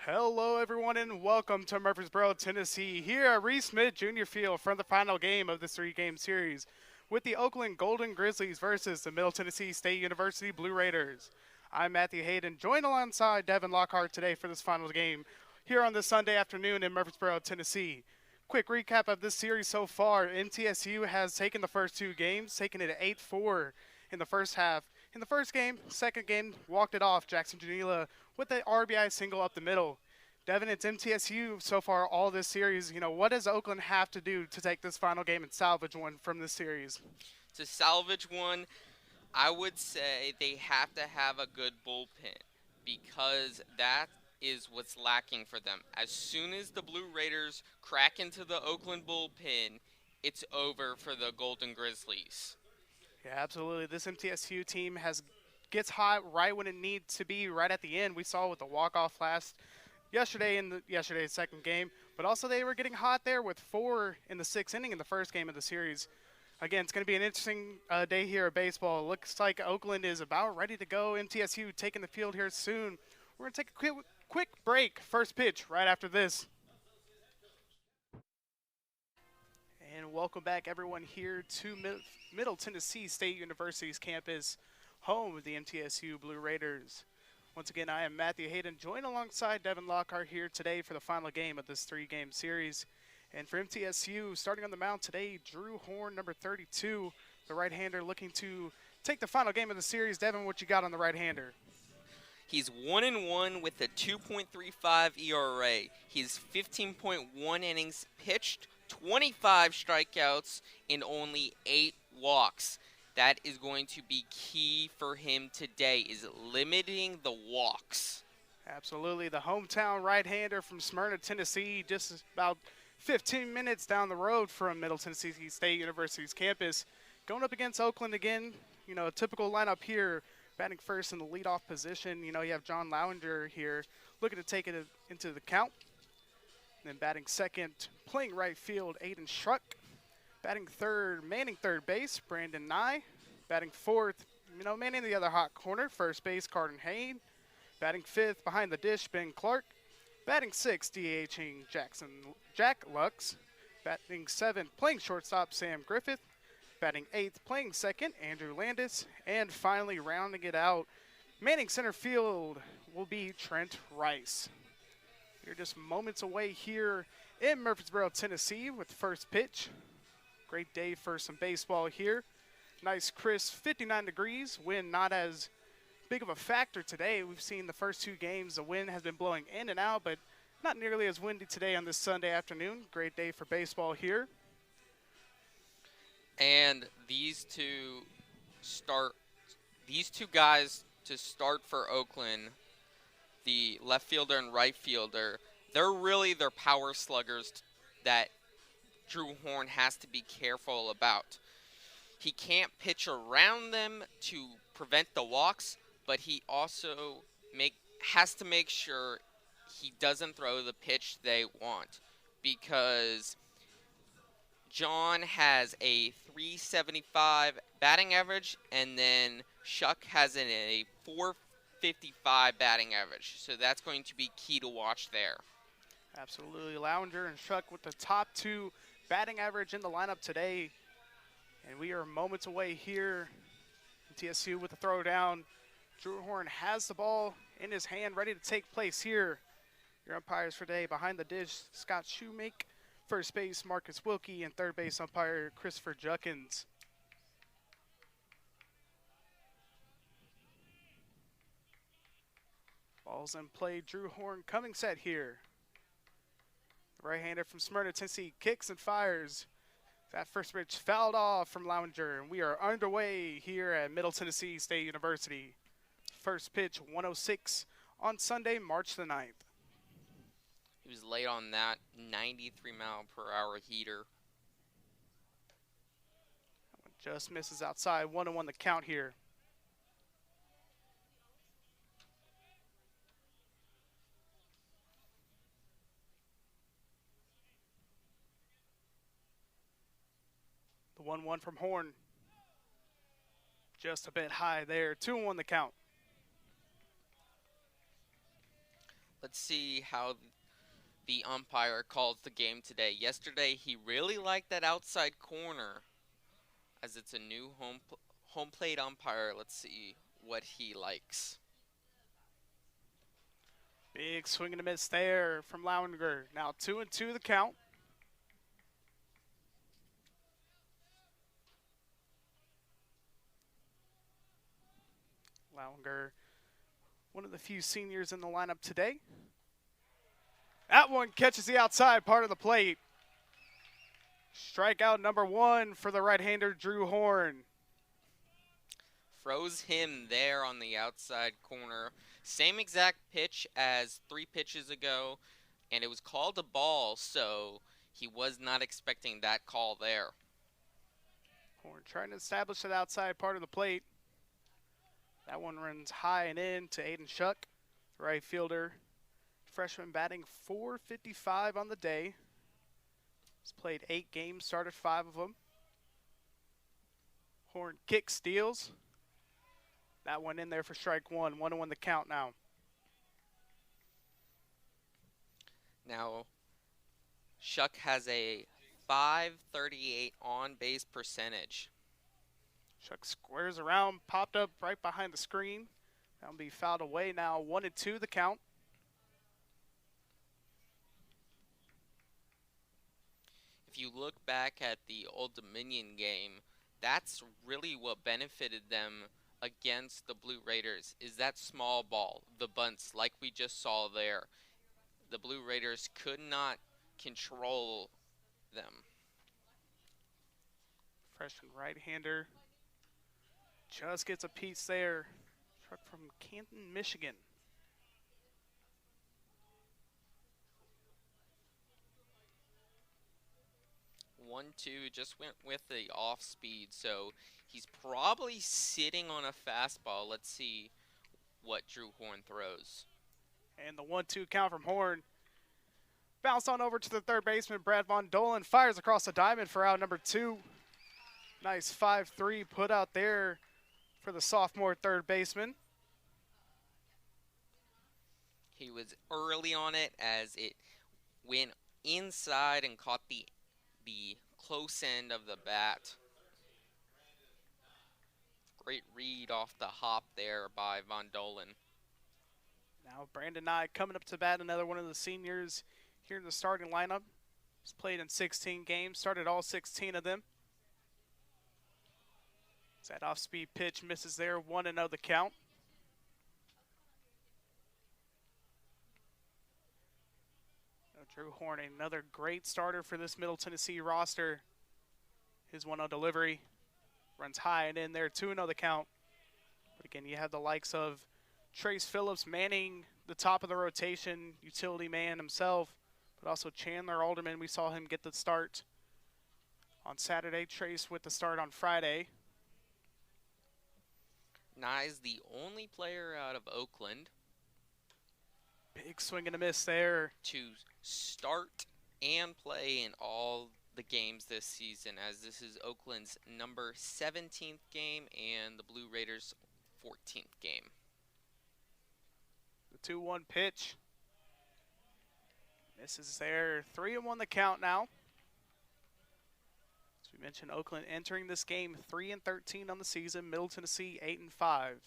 Hello, everyone, and welcome to Murfreesboro, Tennessee, here at Reese Smith Jr. Field for the final game of this three-game series with the Oakland Golden Grizzlies versus the Middle Tennessee State University Blue Raiders. I'm Matthew Hayden, joined alongside Devin Lockhart today for this final game here on this Sunday afternoon in Murfreesboro, Tennessee. Quick recap of this series so far. MTSU has taken the first two games, taking it 8-4 in the first half. In the first game, second game, walked it off. Jackson Janila with the RBI single up the middle. Devin, it's MTSU so far all this series. What does Oakland have to do to take this final game and salvage one from this series? To salvage one, I would say they have to have a good bullpen because that is what's lacking for them. As soon as the Blue Raiders crack into the Oakland bullpen, it's over for the Golden Grizzlies. Yeah, absolutely. This MTSU team gets hot right when it needs to be, right at the end. We saw with the walk-off yesterday's second game, but also they were getting hot there with 4 in the sixth inning in the first game of the series. Again, it's going to be an interesting day here at baseball. It looks like Oakland is about ready to go. MTSU taking the field here soon. We're going to take a quick break. First pitch right after this. And welcome back, everyone, here to Middle Tennessee State University's campus, home of the MTSU Blue Raiders. Once again, I am Matthew Hayden, joined alongside Devin Lockhart here today for the final game of this three-game series. And for MTSU, starting on the mound today, Drew Horn, number 32, the right-hander looking to take the final game of the series. Devin, what you got on the right-hander? He's 1-1 with a 2.35 ERA. He's 15.1 innings pitched, 25 strikeouts, and only 8 walks. That is going to be key for him today, is limiting the walks. Absolutely. The hometown right-hander from Smyrna, Tennessee, just about 15 minutes down the road from Middle Tennessee State University's campus. Going up against Oakland again, a typical lineup here. Batting first in the leadoff position, you have John Lowinger here looking to take it into the count. And then batting second, playing right field, Aiden Schruck. Batting third, manning third base, Brandon Nye. Batting fourth, manning the other hot corner, first base, Carden Hain. Batting fifth, behind the dish, Ben Clark. Batting sixth, DHing Jack Lux. Batting seventh, playing shortstop, Sam Griffith. Batting eighth, playing second, Andrew Landis. And finally, rounding it out, manning center field will be Trent Rice. We're just moments away here in Murfreesboro, Tennessee with the first pitch. Great day for some baseball here. Nice crisp 59 degrees. Wind not as big of a factor today. We've seen the first two games, the wind has been blowing in and out, but not nearly as windy today on this Sunday afternoon. Great day for baseball here. And these two guys to start for Oakland, the left fielder and right fielder, they're really their power sluggers that Drew Horn has to be careful about. He can't pitch around them to prevent the walks, but he also has to make sure he doesn't throw the pitch they want, because John has a 375 batting average, and then Shuck has a 455 batting average. So that's going to be key to watch there. Absolutely. Lowinger and Shuck with the top two batting average in the lineup today. And we are moments away here. TSU with the throw down. Drew Horn has the ball in his hand, ready to take place here. Your umpires for today, behind the dish, Scott Shoemake. First base, Marcus Wilkie, and third base umpire, Christopher Juckins. Ball's in play. Drew Horn coming set here. The right-hander from Smyrna, Tennessee, kicks and fires. That first pitch fouled off from Lowinger, and we are underway here at Middle Tennessee State University. First pitch, 106 on Sunday, March the 9th. He was late on that 93-mile-per-hour heater. That one just misses outside. 1-1 the count here. The 1-1 from Horn. Just a bit high there. 2-1 the count. Let's see how the umpire calls the game today. Yesterday, he really liked that outside corner, as it's a new home plate umpire. Let's see what he likes. Big swing and a miss there from Lounger. Now 2-2 the count. Lounger, one of the few seniors in the lineup today. That one catches the outside part of the plate. Strikeout number 1 for the right-hander, Drew Horn. Froze him there on the outside corner. Same exact pitch as 3 pitches ago, and it was called a ball, so he was not expecting that call there. Horn trying to establish that outside part of the plate. That one runs high and in to Aiden Shuck, right fielder. Freshman batting .455 on the day. He's played 8 games, started 5 of them. Horn kicks, steals. That one in there for strike 1. 1-1 the count now. Now, Shuck has a .538 on-base percentage. Shuck squares around, popped up right behind the screen. That'll be fouled away now. 1-2 the count. If you look back at the Old Dominion game, that's really what benefited them against the Blue Raiders, is that small ball, the bunts, like we just saw there. The Blue Raiders could not control them. Freshman right-hander just gets a piece there. Truck from Canton, Michigan. One, two, just went with the off speed, so he's probably sitting on a fastball. Let's see what Drew Horn throws. And the 1-2 count from Horn. Bounced on over to the third baseman, Brad Von Dolan. Fires across the diamond for out number 2. Nice 5-3 put out there for the sophomore third baseman. He was early on it as it went inside and caught the close end of the bat. Great read off the hop there by Von Dolan. Now Brandon Nye coming up to bat, another one of the seniors here in the starting lineup. He's played in 16 games, started all 16 of them. That off-speed pitch misses there, 1-0 the count. Drew Horn, another great starter for this Middle Tennessee roster. His 1-0 delivery runs high and in there, 2-0 the count. But again, you have the likes of Trace Phillips manning the top of the rotation, utility man himself, but also Chandler Alderman. We saw him get the start on Saturday. Trace with the start on Friday. Nye's the only player out of Oakland Big swing and a miss there. to start and play in all the games this season, as this is Oakland's number 17th game and the Blue Raiders' 14th game. The 2-1 pitch. Misses there. 3-1 the count now. As we mentioned, Oakland entering this game 3-13 on the season. Middle Tennessee 8-5.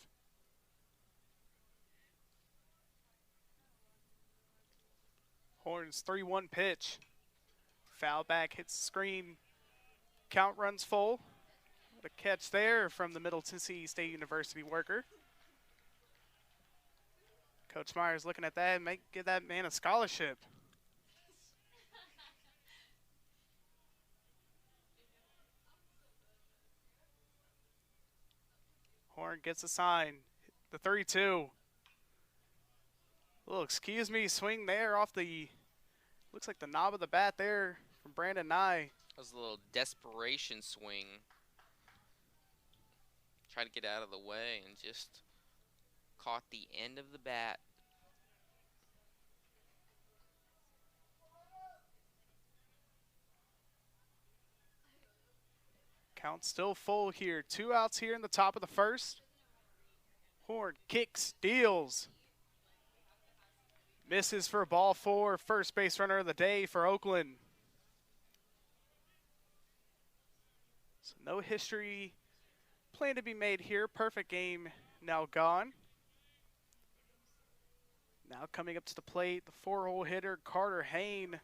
Horn's 3-1 pitch. Foul back, hits the screen. Count runs full. What a catch there from the Middle Tennessee State University worker. Coach Myers looking at that and give that man a scholarship. Horn gets a sign. The 3-2. Little excuse me swing there off the, looks like the knob of the bat there from Brandon Nye. That was a little desperation swing. Tried to get out of the way and just caught the end of the bat. Count still full here. 2 outs here in the top of the first. Horn kicks, steals. Misses for ball four, first base runner of the day for Oakland. So no history plan to be made here. Perfect game now gone. Now coming up to the plate, the four-hole hitter, Carter Hayne.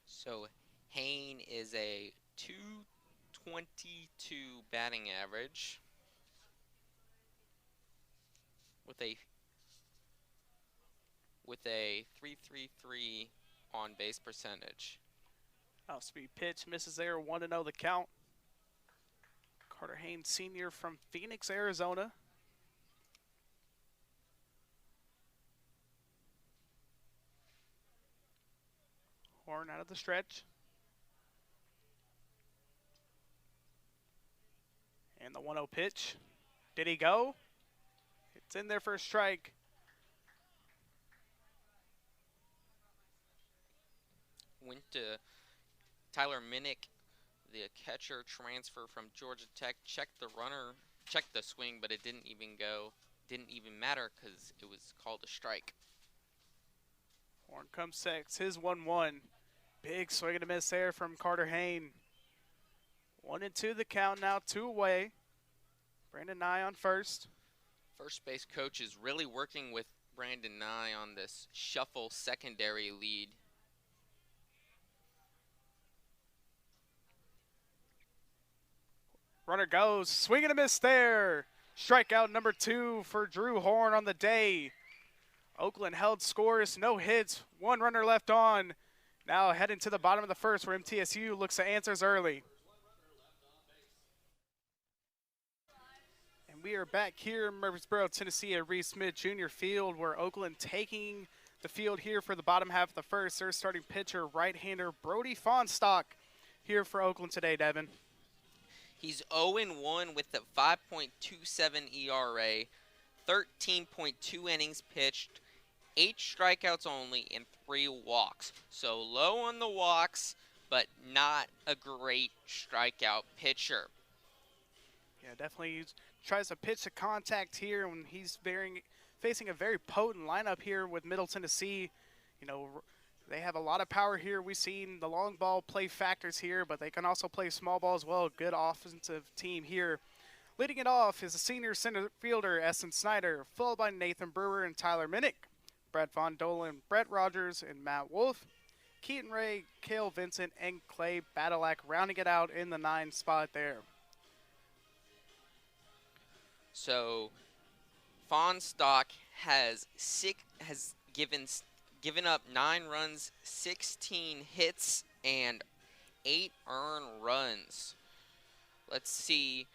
So Hayne is a 222 batting average with a 333 on base percentage. Off-speed pitch, misses there, 1-0 the count. Carter Hayne, senior from Phoenix, Arizona. Horn out of the stretch. And the 1-0 pitch. Did he go? It's in there for a strike. Went to Tyler Minnick, the catcher transfer from Georgia Tech. Checked the swing, but it didn't even matter because it was called a strike. Horn comes six, his 1-1. Big swing and a miss there from Carter Hayne. 1-2 the count now, 2 away. Brandon Nye on first. First base coach is really working with Brandon Nye on this shuffle secondary lead. Runner goes, swing and a miss there. Strikeout number 2 for Drew Horn on the day. Oakland held scores, no hits, 1 runner left on. Now heading to the bottom of the first where MTSU looks to answers early. And we are back here in Murfreesboro, Tennessee at Reese Smith Jr. Field where Oakland taking the field here for the bottom half of the first. Their starting pitcher, right-hander Brody Fonstock here for Oakland today, Devin. He's 0-1 with a 5.27 ERA, 13.2 innings pitched, 8 strikeouts only, and 3 walks. So low on the walks, but not a great strikeout pitcher. Yeah, definitely tries to pitch to contact here when he's facing a very potent lineup here with Middle Tennessee. You know, they have a lot of power here. We've seen the long ball play factors here, but they can also play small ball as well. Good offensive team here. Leading it off is the senior center fielder, Essen Snyder, followed by Nathan Brewer and Tyler Minnick, Brett Von Dolan, Brett Rogers, and Matt Wolf, Keaton Ray, Cale Vincent, and Clay Badalak rounding it out in the 9 spot there. So Fonstock has given up 9 runs, 16 hits, and 8 earned runs. Let's see.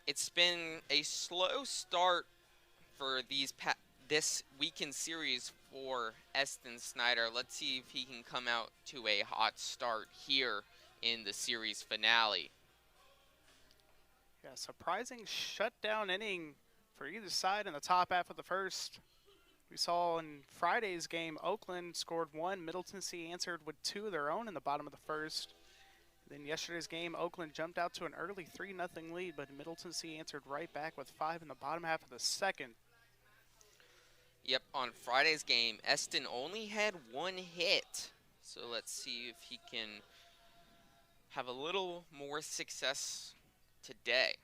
It's been a slow start for this weekend series for Esten Snyder. Let's see if he can come out to a hot start here in the series finale. Yeah, surprising shutdown inning for either side in the top half of the first. We saw in Friday's game, Oakland scored 1. Middle Tennessee answered with 2 of their own in the bottom of the first. Then yesterday's game, Oakland jumped out to an early 3-0 lead, but Middle Tennessee answered right back with 5 in the bottom half of the second. Yep, on Friday's game, Esten only had 1 hit. So let's see if he can have a little more success today.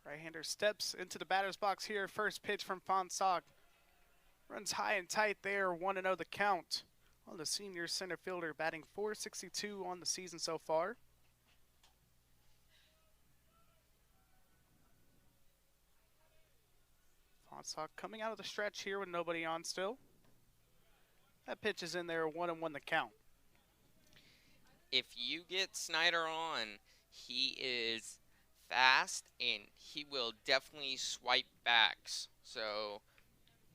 Right-hander steps into the batter's box here. First pitch from Fonstock. Runs high and tight there, 1-0 the count on the senior center fielder, batting .462 on the season so far. Fonstock coming out of the stretch here with nobody on still. That pitch is in there, 1-1 the count. If you get Snyder on, he is fast and he will definitely swipe backs. So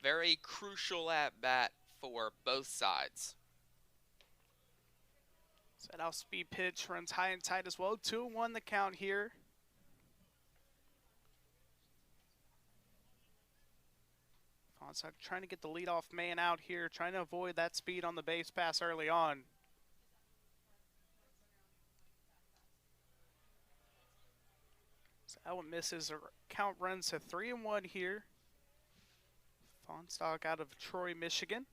very crucial at bat for both sides. Set off speed pitch, runs high and tight as well. 2-1 the count here. Fonstock trying to get the leadoff man out here, trying to avoid that speed on the base pass early on. That one misses. Count runs to 3-1 here. Fonstock out of Troy, Michigan.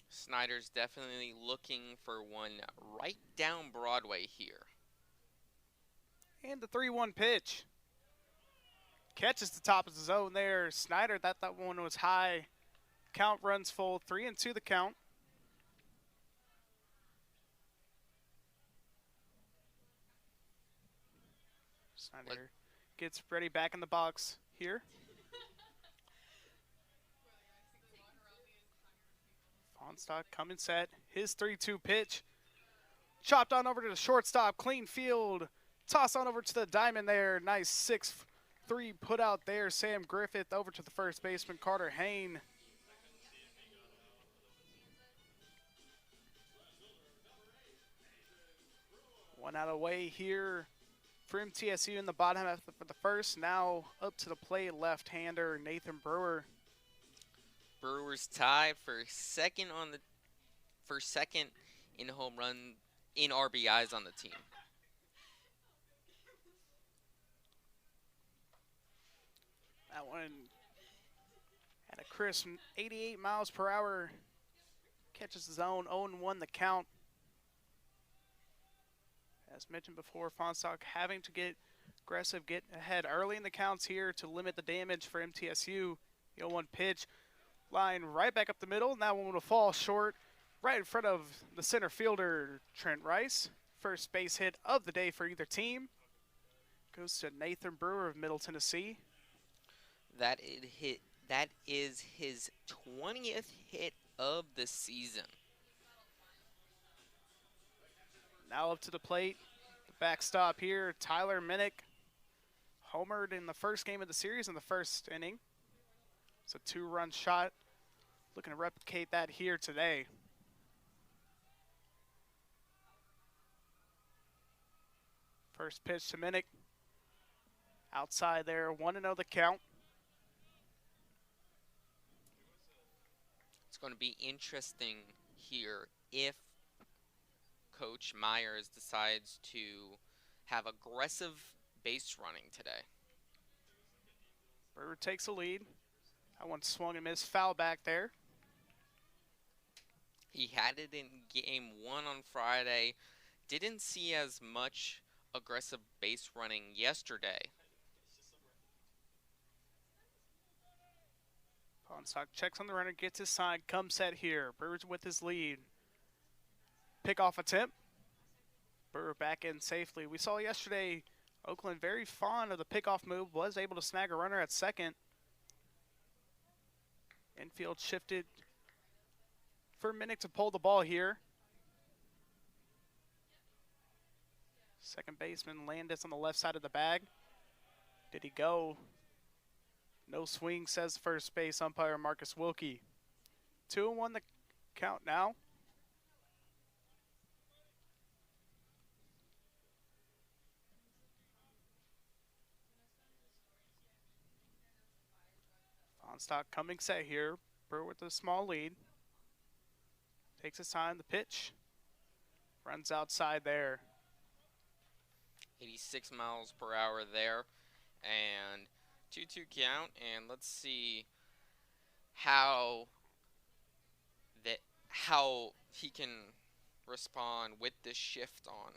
Snyder's definitely looking for one right down Broadway here. And the 3-1 pitch. Catches the top of the zone there. Snyder, that one was high. Count runs full. 3-2 the count. Snyder gets ready back in the box here. Fonstock coming set. His 3-2 pitch. Chopped on over to the shortstop. Clean field. Toss on over to the diamond there. Nice 6-3 put out there. Sam Griffith over to the first baseman, Carter Hain. One out of the way here for MTSU in the bottom half for the first. Now up to the plate, left-hander Nathan Brewer. Brewers tied for second in home run in RBIs on the team. That one at a crisp 88 miles per hour. Catches the zone, 0-1 the count. As mentioned before, Fonstock having to get aggressive, get ahead early in the counts here to limit the damage for MTSU. The 0-1 pitch, line right back up the middle. And that one will fall short right in front of the center fielder, Trent Rice. First base hit of the day for either team. Goes to Nathan Brewer of Middle Tennessee. That is his 20th hit of the season. Now up to the plate, the backstop here, Tyler Minnick. Homered in the first game of the series in the first inning. It's a 2-run shot. Looking to replicate that here today. First pitch to Minnick. Outside there, 1-0 the count. It's going to be interesting here if Coach Myers decides to have aggressive base running today. Brewer takes the lead. That one swung and missed, foul back there. He had it in game 1 on Friday. Didn't see as much aggressive base running yesterday. Fonstock checks on the runner, gets his sign, comes set here. Brewer's with his lead. Pickoff attempt. Brewer back in safely. We saw yesterday Oakland very fond of the pickoff move, was able to snag a runner at second. Infield shifted for Minnick to pull the ball here. Second baseman Landis on the left side of the bag. Did he go? No swing, says first base umpire Marcus Wilkie. 2-1 the count now. Fonstock coming set here. Brewer with a small lead. Takes his time, the pitch. Runs outside there. 86 miles per hour there. And 2-2 count. And let's see how he can respond with this shift on.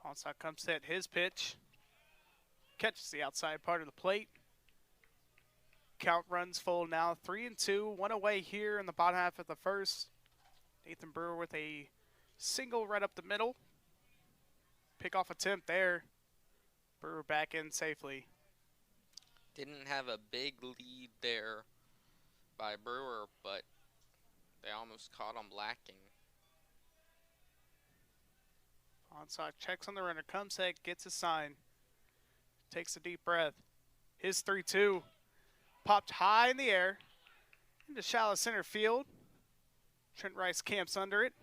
Fonstock comes set his pitch. Catches the outside part of the plate. Count runs full now, 3-2. One away here in the bottom half of the first. Nathan Brewer with a single right up the middle. Pickoff attempt there. Brewer back in safely. Didn't have a big lead there by Brewer, but they almost caught him lacking. Fonstock checks on the runner, comes set, gets his sign. Takes a deep breath. His 3-2. Popped high in the air into shallow center field. Trent Rice camps under it.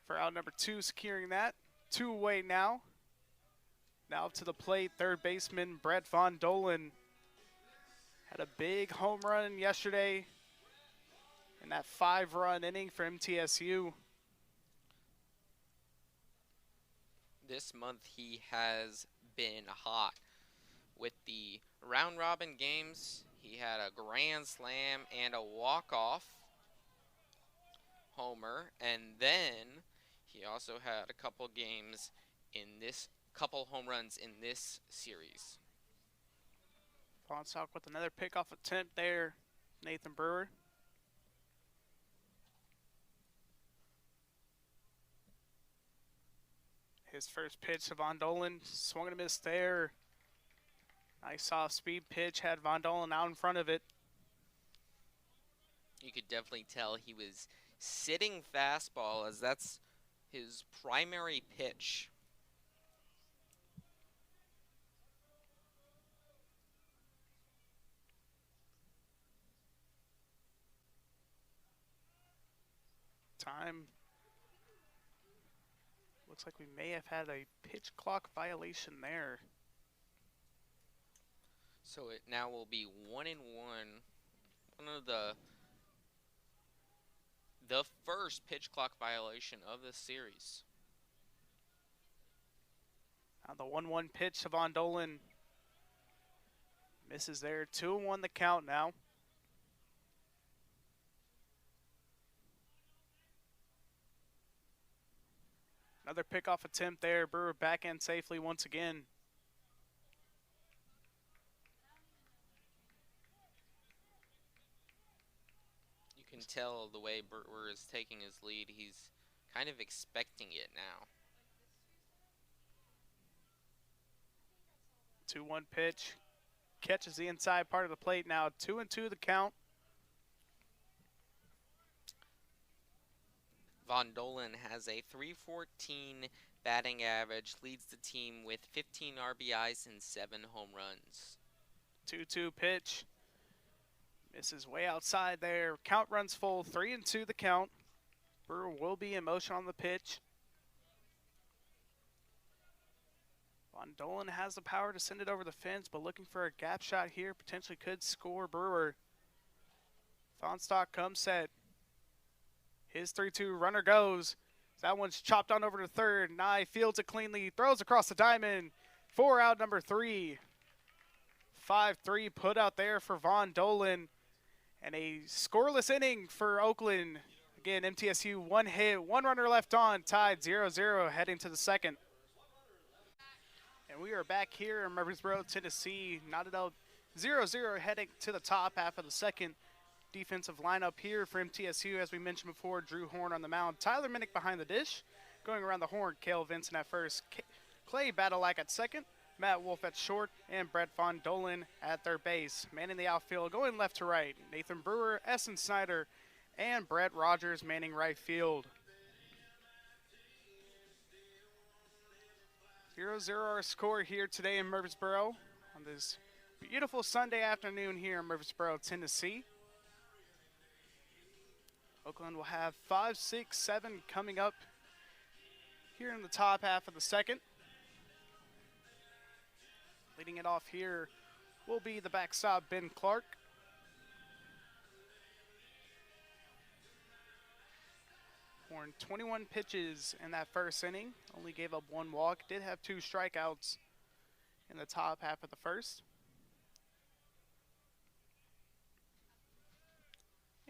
For out number 2, securing that. 2 away now. Now up to the plate, third baseman Brett Von Dolan. Had a big home run yesterday in that 5-run inning for MTSU. this month he has been hot. With the round robin games, he had a grand slam and a walk-off homer, and then he also had a couple games in this couple home runs in this series. Fonstock with another pickoff attempt there, Nathan Brewer. His first pitch to Von Dolan, swung and a miss there. Nice soft speed pitch, had Von Dolan out in front of it. You could definitely tell he was sitting fastball, as that's his primary pitch. Time. Looks like we may have had a pitch clock violation there. So it now will be 1-1. One of the first pitch clock violation of the series. Now the 1-1 pitch to Von Dolan. Misses there. 2-1 the count now. Another pickoff attempt there. Brewer backhand safely once again. You can tell the way Brewer is taking his lead. He's kind of expecting it now. 2-1 pitch. Catches the inside part of the plate now. 2-2 the count. Von Dolan has a .314 batting average, leads the team with 15 RBIs and 7 home runs. 2-2 pitch. Misses way outside there. Count runs full. 3-2 the count. Brewer will be in motion on the pitch. Von Dolan has the power to send it over the fence, but looking for a gap shot here. Potentially could score Brewer. Fonstock comes set. His 3-2 runner goes. That one's chopped on over to third. Nye fields it cleanly. Throws across the diamond. 4 out, number 3. 5-3 put out there for Von Dolan. And a scoreless inning for Oakland. Again, MTSU 1 hit, 1 runner left on. Tied 0-0 heading to the second. And we are back here in Murfreesboro, Tennessee. Knotted out 0-0 heading to the top half of the second. Defensive lineup here for MTSU, as we mentioned before. Drew Horn on the mound. Tyler Minnick behind the dish. Going around the horn, Cale Vincent at first. Clay Badalak at second. Matt Wolf at short. And Brett Von Dolan at third base. Manning the outfield, going left to right. Nathan Brewer, Essen Snyder, and Brett Rogers manning right field. 0-0 our score here today in Murfreesboro on this beautiful Sunday afternoon here in Murfreesboro, Tennessee. Oakland will have 5, 6, 7 coming up here in the top half of the second. Leading it off here will be the backstop, Ben Clark. Horn 21 pitches in that first inning. Only gave up 1 walk. Did have 2 strikeouts in the top half of the first.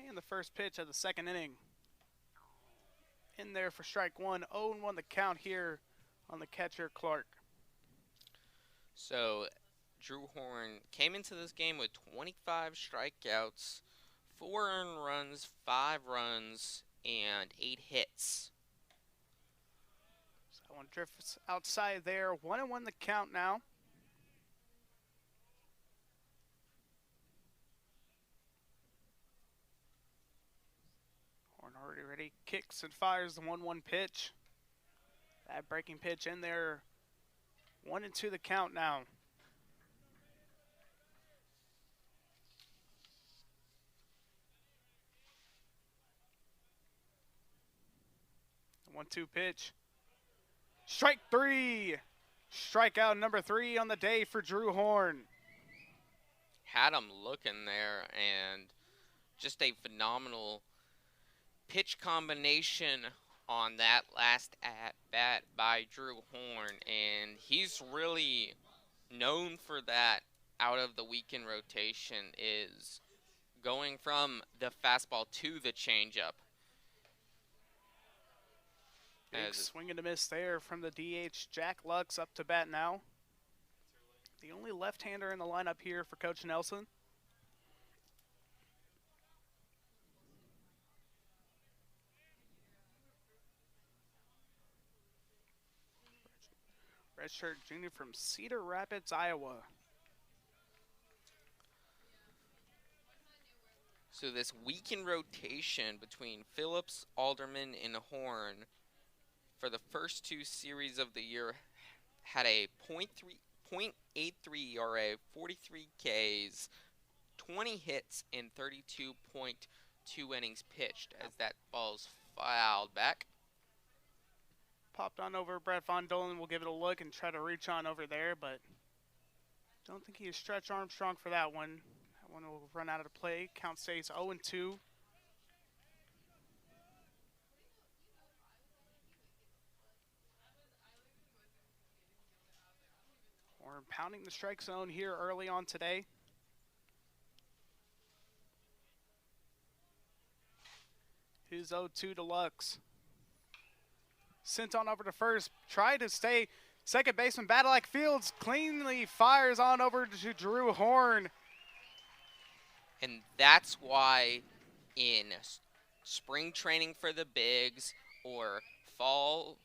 And the first pitch of the second inning. In there for strike 1. 0-1 the count here on the catcher, Clark. So Drew Horn came into this game with 25 strikeouts, 4 earned runs, 5 runs, and 8 hits. So that one drifts outside there. 1-1 the count now. Horn already ready. Kicks and fires the 1-1 pitch. That breaking pitch in there. 1-2 the count now. The 1-2 pitch. Strike 3. Strikeout number 3 on the day for Drew Horn. Had him looking there, and just a phenomenal pitch combination on that last at bat by Drew Horn, and he's really known for that out of the weekend rotation, is going from the fastball to the changeup. Big swing and a miss there from the DH. Jack Lux up to bat now. The only left-hander in the lineup here for Coach Nelson. Redshirt junior from Cedar Rapids, Iowa. So this weekend rotation between Phillips, Alderman, and Horn for the first two series of the year had a .83 ERA, 43 Ks, 20 hits, and 32.2 innings pitched as that ball's fouled back. Popped on over. Brett Von Dolan will give it a look and try to reach on over there, but don't think he is Stretch Armstrong for that one. That one will run out of the play. Count stays 0-2. We're pounding the strike zone here early on today. Here's 0-2 to Lux. Sent on over to first. Tried to stay. Second baseman Badalak Fields cleanly fires on over to Drew Horn. And that's why in spring training for the bigs or fall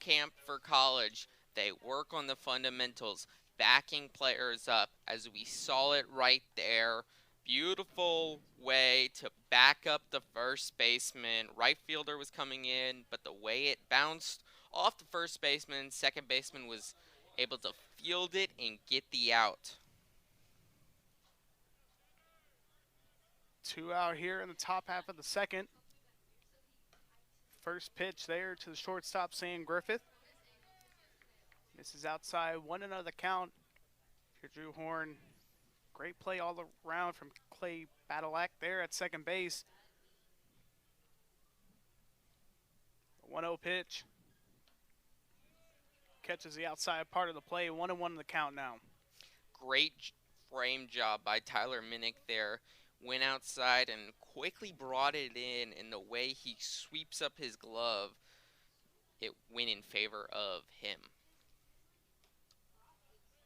camp for college, they work on the fundamentals, backing players up, as we saw it right there. Beautiful way to back up the first baseman. Right fielder was coming in, but the way it bounced off the first baseman, second baseman was able to field it and get the out. 2 out here in the top half of the second. First pitch there to the shortstop, Sam Griffith. Misses outside, 1-0 the count. Here, Drew Horn. Great play all around from Clay Badalak there at second base. 1-0 pitch. Catches the outside part of the play. 1-1 the count now. Great frame job by Tyler Minnick there. Went outside and quickly brought it in, and the way he sweeps up his glove, it went in favor of him.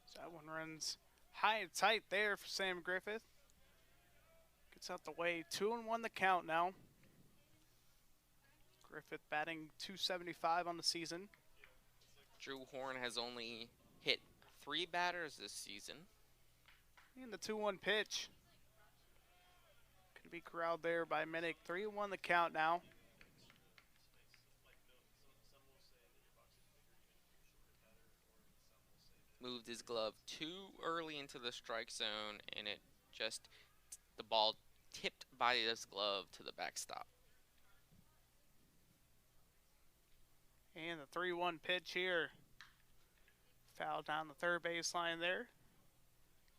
So that one runs high and tight there for Sam Griffith. Gets out the way. 2-1 the count now. Griffith batting .275 on the season. Drew Horn has only hit 3 batters this season. And the 2-1 pitch. Could be corralled there by Minnick. 3-1 the count now. Moved his glove too early into the strike zone, and the ball tipped by his glove to the backstop. And the 3-1 pitch here. Foul down the third baseline there.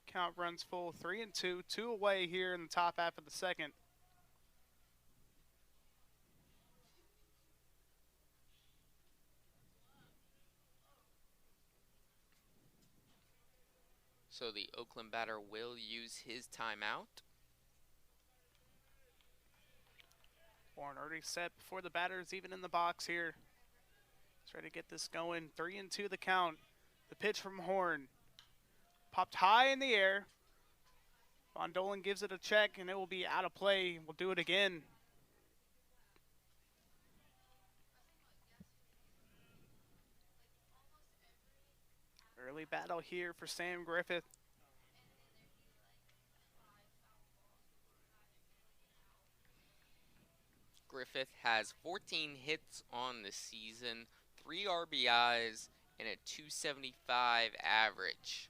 Count runs full, 3-2. 2 away here in the top half of the second. So the Oakland batter will use his timeout. Horn already set before the batter is even in the box here. He's ready to get this going. 3-2 the count. The pitch from Horn. Popped high in the air. Von Dolan gives it a check, and it will be out of play. We'll do it again. Early battle here for Sam Griffith. Griffith has 14 hits on the season, 3 RBIs, and a .275 average.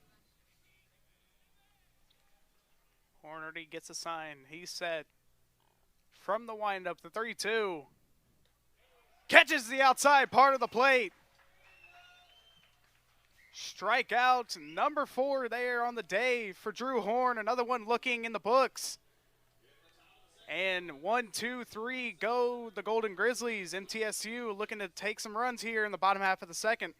Horn already gets a sign. He's set. From the windup, the 3-2. Catches the outside part of the plate. Strikeout number 4 there on the day for Drew Horn. Another one looking in the books. And 1-2-3 go the Golden Grizzlies. MTSU looking to take some runs here in the bottom half of the second.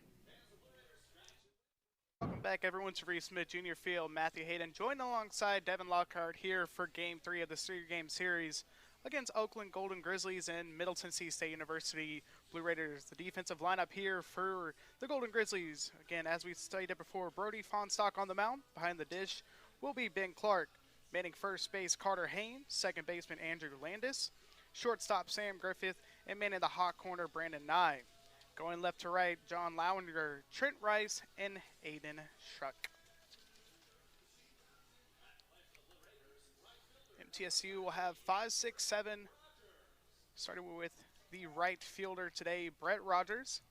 Welcome back, everyone, to Reese Smith Junior Field. Matthew Hayden joined alongside Devin Lockhart here for Game 3 of the three-game series against Oakland Golden Grizzlies and Middle Tennessee State University Blue Raiders. The defensive lineup here for the Golden Grizzlies, again, as we stated before, Brody Fonstock on the mound. Behind the dish will be Ben Clark. Manning first base, Carter Haynes. Second baseman, Andrew Landis. Shortstop, Sam Griffith. And manning the hot corner, Brandon Nye. Going left to right, John Lauender, Trent Rice, and Aiden Schruck. MTSU will have 5, 6, 7. Starting with the right fielder today, Brett Rogers.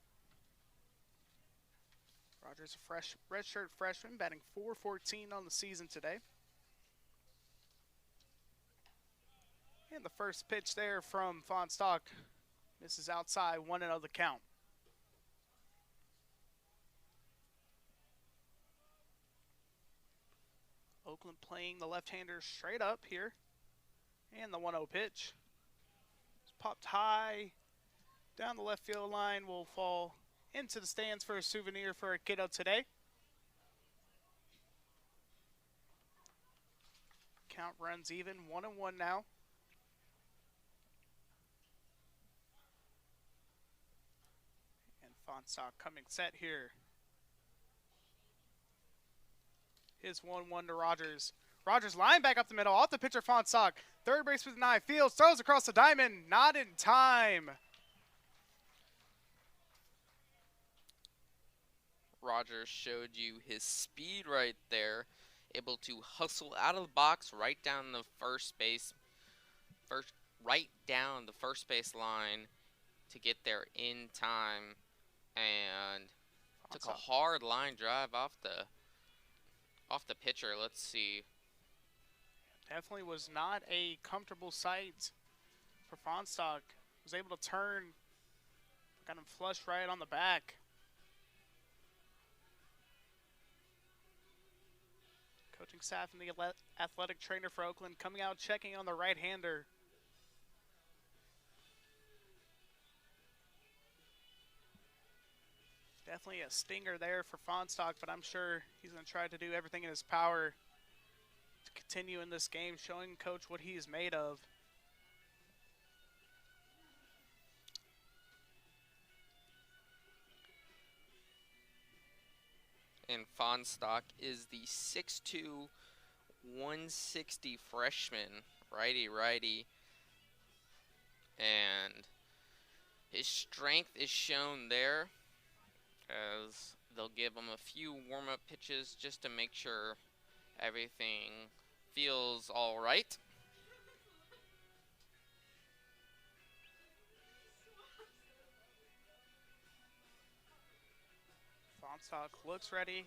Rogers, a redshirt freshman, batting .414 on the season today. And the first pitch there from Fonstock misses outside, 1-0 the count. Oakland playing the left-hander straight up here. And the 1-0 pitch. It's popped high down the left field line, will fall into the stands for a souvenir for a kiddo today. Count runs even, 1-1 now. And Fonstock coming set here. His 1-1 to Rogers. Rogers line back up the middle, off the pitcher Fonstock. Third baseman Nye Fields throws across the diamond, not in time. Rogers showed you his speed right there, able to hustle out of the box right down the first base line to get there in time, and took a hard line drive off the pitcher. Let's see. Definitely was not a comfortable sight for Fonstock. Was able to turn, got him flush right on the back. Coaching staff and the athletic trainer for Oakland coming out checking on the right-hander. Definitely a stinger there for Fonstock, but I'm sure he's going to try to do everything in his power to continue in this game, showing Coach what he is made of. And Fonstock is the 6'2", 160 freshman, righty. And his strength is shown there, as they'll give him a few warm-up pitches just to make sure everything feels all right. Fonstock looks ready.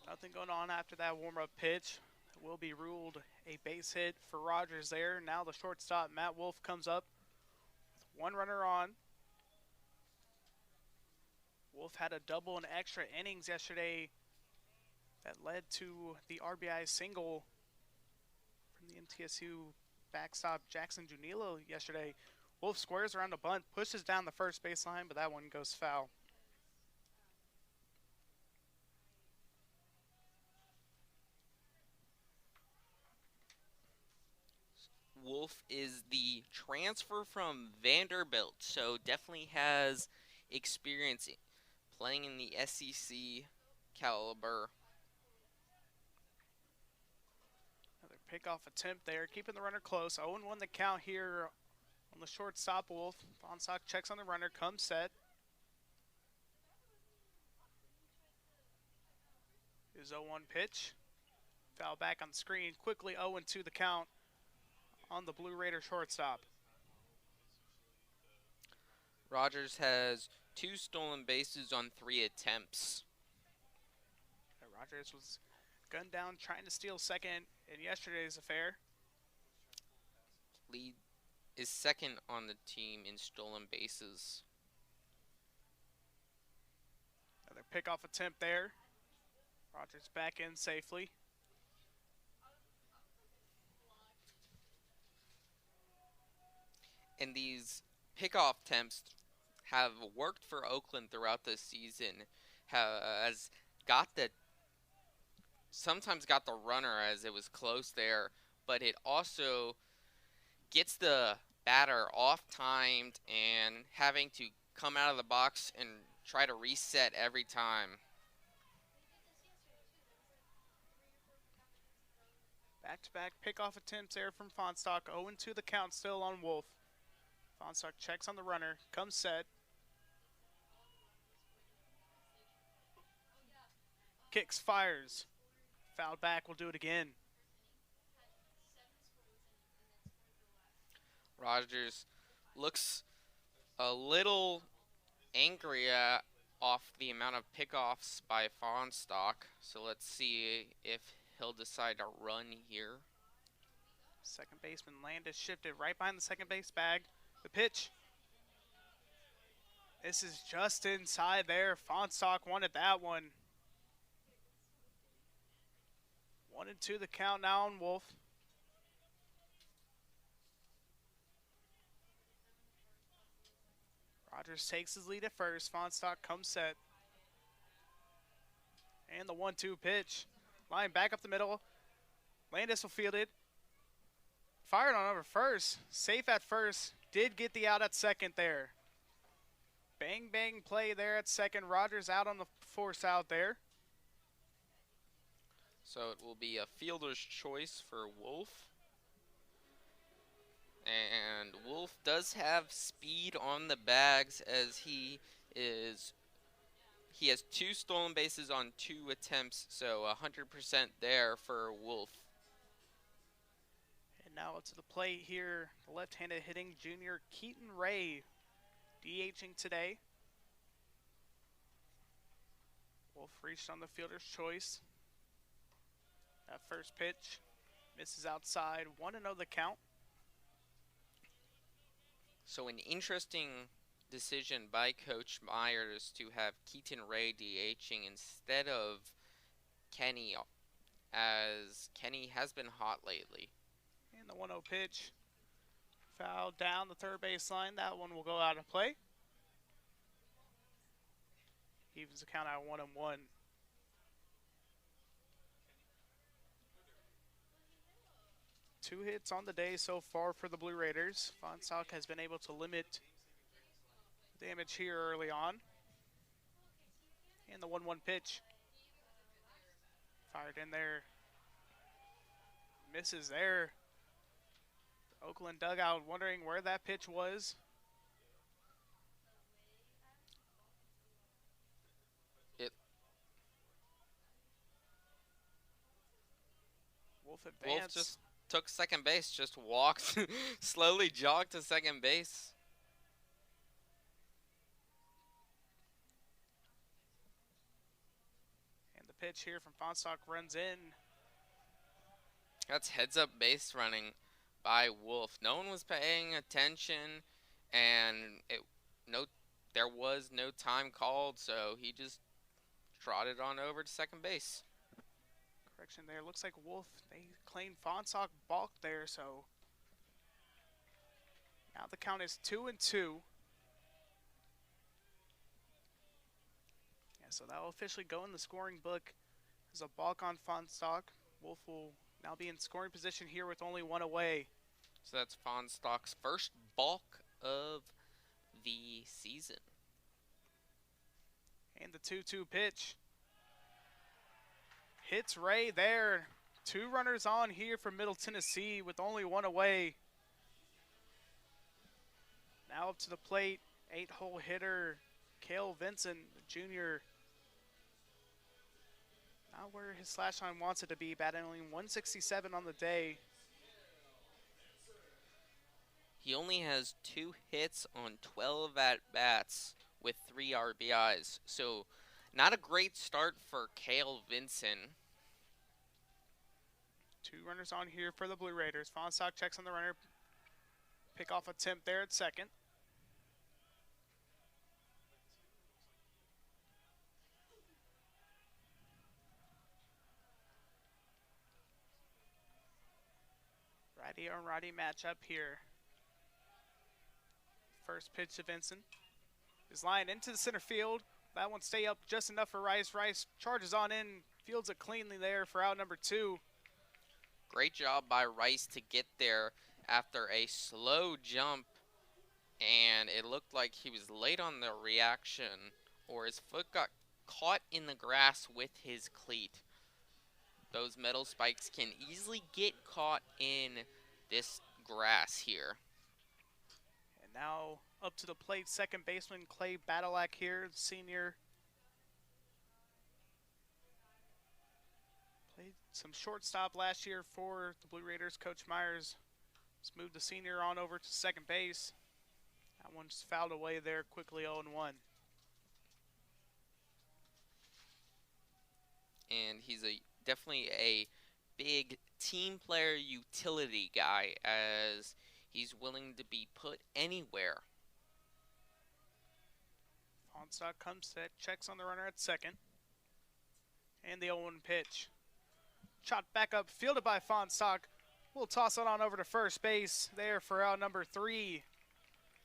Nothing going on after that warm-up pitch. It will be ruled a base hit for Rogers there. Now the shortstop, Matt Wolf, comes up with one runner on. Wolf had a double in extra innings yesterday that led to the RBI single from the MTSU backstop Jackson Junilo yesterday. Wolf squares around a bunt, pushes down the first baseline, but that one goes foul. Wolf is the transfer from Vanderbilt, so definitely has experience playing in the SEC caliber. Another pickoff attempt there, keeping the runner close. 0-1 the count here on the shortstop, Wolf. Fonstock checks on the runner, comes set. His 0-1 pitch. Foul back on the screen. Quickly 0-2 the count on the Blue Raider shortstop. Rogers has 2 stolen bases on 3 attempts. Rogers was gunned down trying to steal second in yesterday's affair. Lead is second on the team in stolen bases. Another pickoff attempt there. Rogers back in safely. And these pickoff attempts have worked for Oakland throughout the season. Has got the sometimes got the runner as it was close there, but it also gets the batter off timed and having to come out of the box and try to reset every time. Back-to-back pickoff attempts there from Fonstock. 0-2 the count still on Wolf. Fonstock checks on the runner, comes set. Kicks, fires. Fouled back, we'll do it again. Rogers looks a little angry off the amount of pickoffs by Fonstock. So let's see if he'll decide to run here. Second baseman Landis shifted right behind the second base bag. The pitch. This is just inside there. Fonstock wanted that one. 1-2 the count now on Wolf. Rogers takes his lead at first. Fonstock comes set. And the 1-2 pitch. Line back up the middle. Landis will field it. Fired on over first. Safe at first. Did get the out at second there. Bang, bang play there at second. Rogers out on the force out there. So it will be a fielder's choice for Wolf. And Wolf does have speed on the bags as he has 2 stolen bases on 2 attempts, so 100% there for Wolf. And now to the plate here, the left-handed hitting junior Keaton Ray DHing today. Wolf reached on the fielder's choice. That first pitch misses outside. 1-0 the count. So an interesting decision by Coach Myers to have Keaton Ray DHing instead of Kenny, as Kenny has been hot lately. And the 1-0 pitch. Foul down the third baseline. That one will go out of play. Evens the count out 1-1. Two hits on the day so far for the Blue Raiders. Fonstock has been able to limit damage here early on. And the 1-1 pitch. Fired in there. Misses there. The Oakland dugout wondering where that pitch was. Wolf advanced. Wolf just took second base, just walked, slowly jogged to second base. And the pitch here from Fonstock runs in. That's heads-up base running by Wolf. No one was paying attention, and there was no time called, so he just trotted on over to second base. Correction there. Looks like Wolf, they claimed Fonstock balked there, so now the count is 2-2. Yeah, so that will officially go in the scoring book as a balk on Fonstock. Wolf will now be in scoring position here with only one away. So that's Fonstock's first balk of the season. And the 2-2 pitch. Hits Ray there. 2 runners on here for Middle Tennessee with only one away. Now up to the plate, 8-hole hitter Cale Vincent, Jr. Not where his slash line wants it to be, batting only 167 on the day. He only has 2 hits on 12 at-bats with 3 RBIs. So not a great start for Cale Vincent. 2 runners on here for the Blue Raiders. Fonstock checks on the runner. Pickoff attempt there at second. Righty on righty matchup here. First pitch to Vincent. His line into the center field. That one stay up just enough for Rice. Rice charges on in, fields it cleanly there for out number 2. Great job by Rice to get there after a slow jump, and it looked like he was late on the reaction, or his foot got caught in the grass with his cleat. Those metal spikes can easily get caught in this grass here. And now up to the plate, second baseman Clay Badalak here, senior. Played some shortstop last year for the Blue Raiders. Coach Myers has moved the senior on over to second base. That one's fouled away there quickly, 0-1. And he's definitely a big team player utility guy, as he's willing to be put anywhere. Fonstock comes set, checks on the runner at second. And the 0-1 pitch. Shot back up, fielded by Fonstock. We'll toss it on over to first base there for out number 3.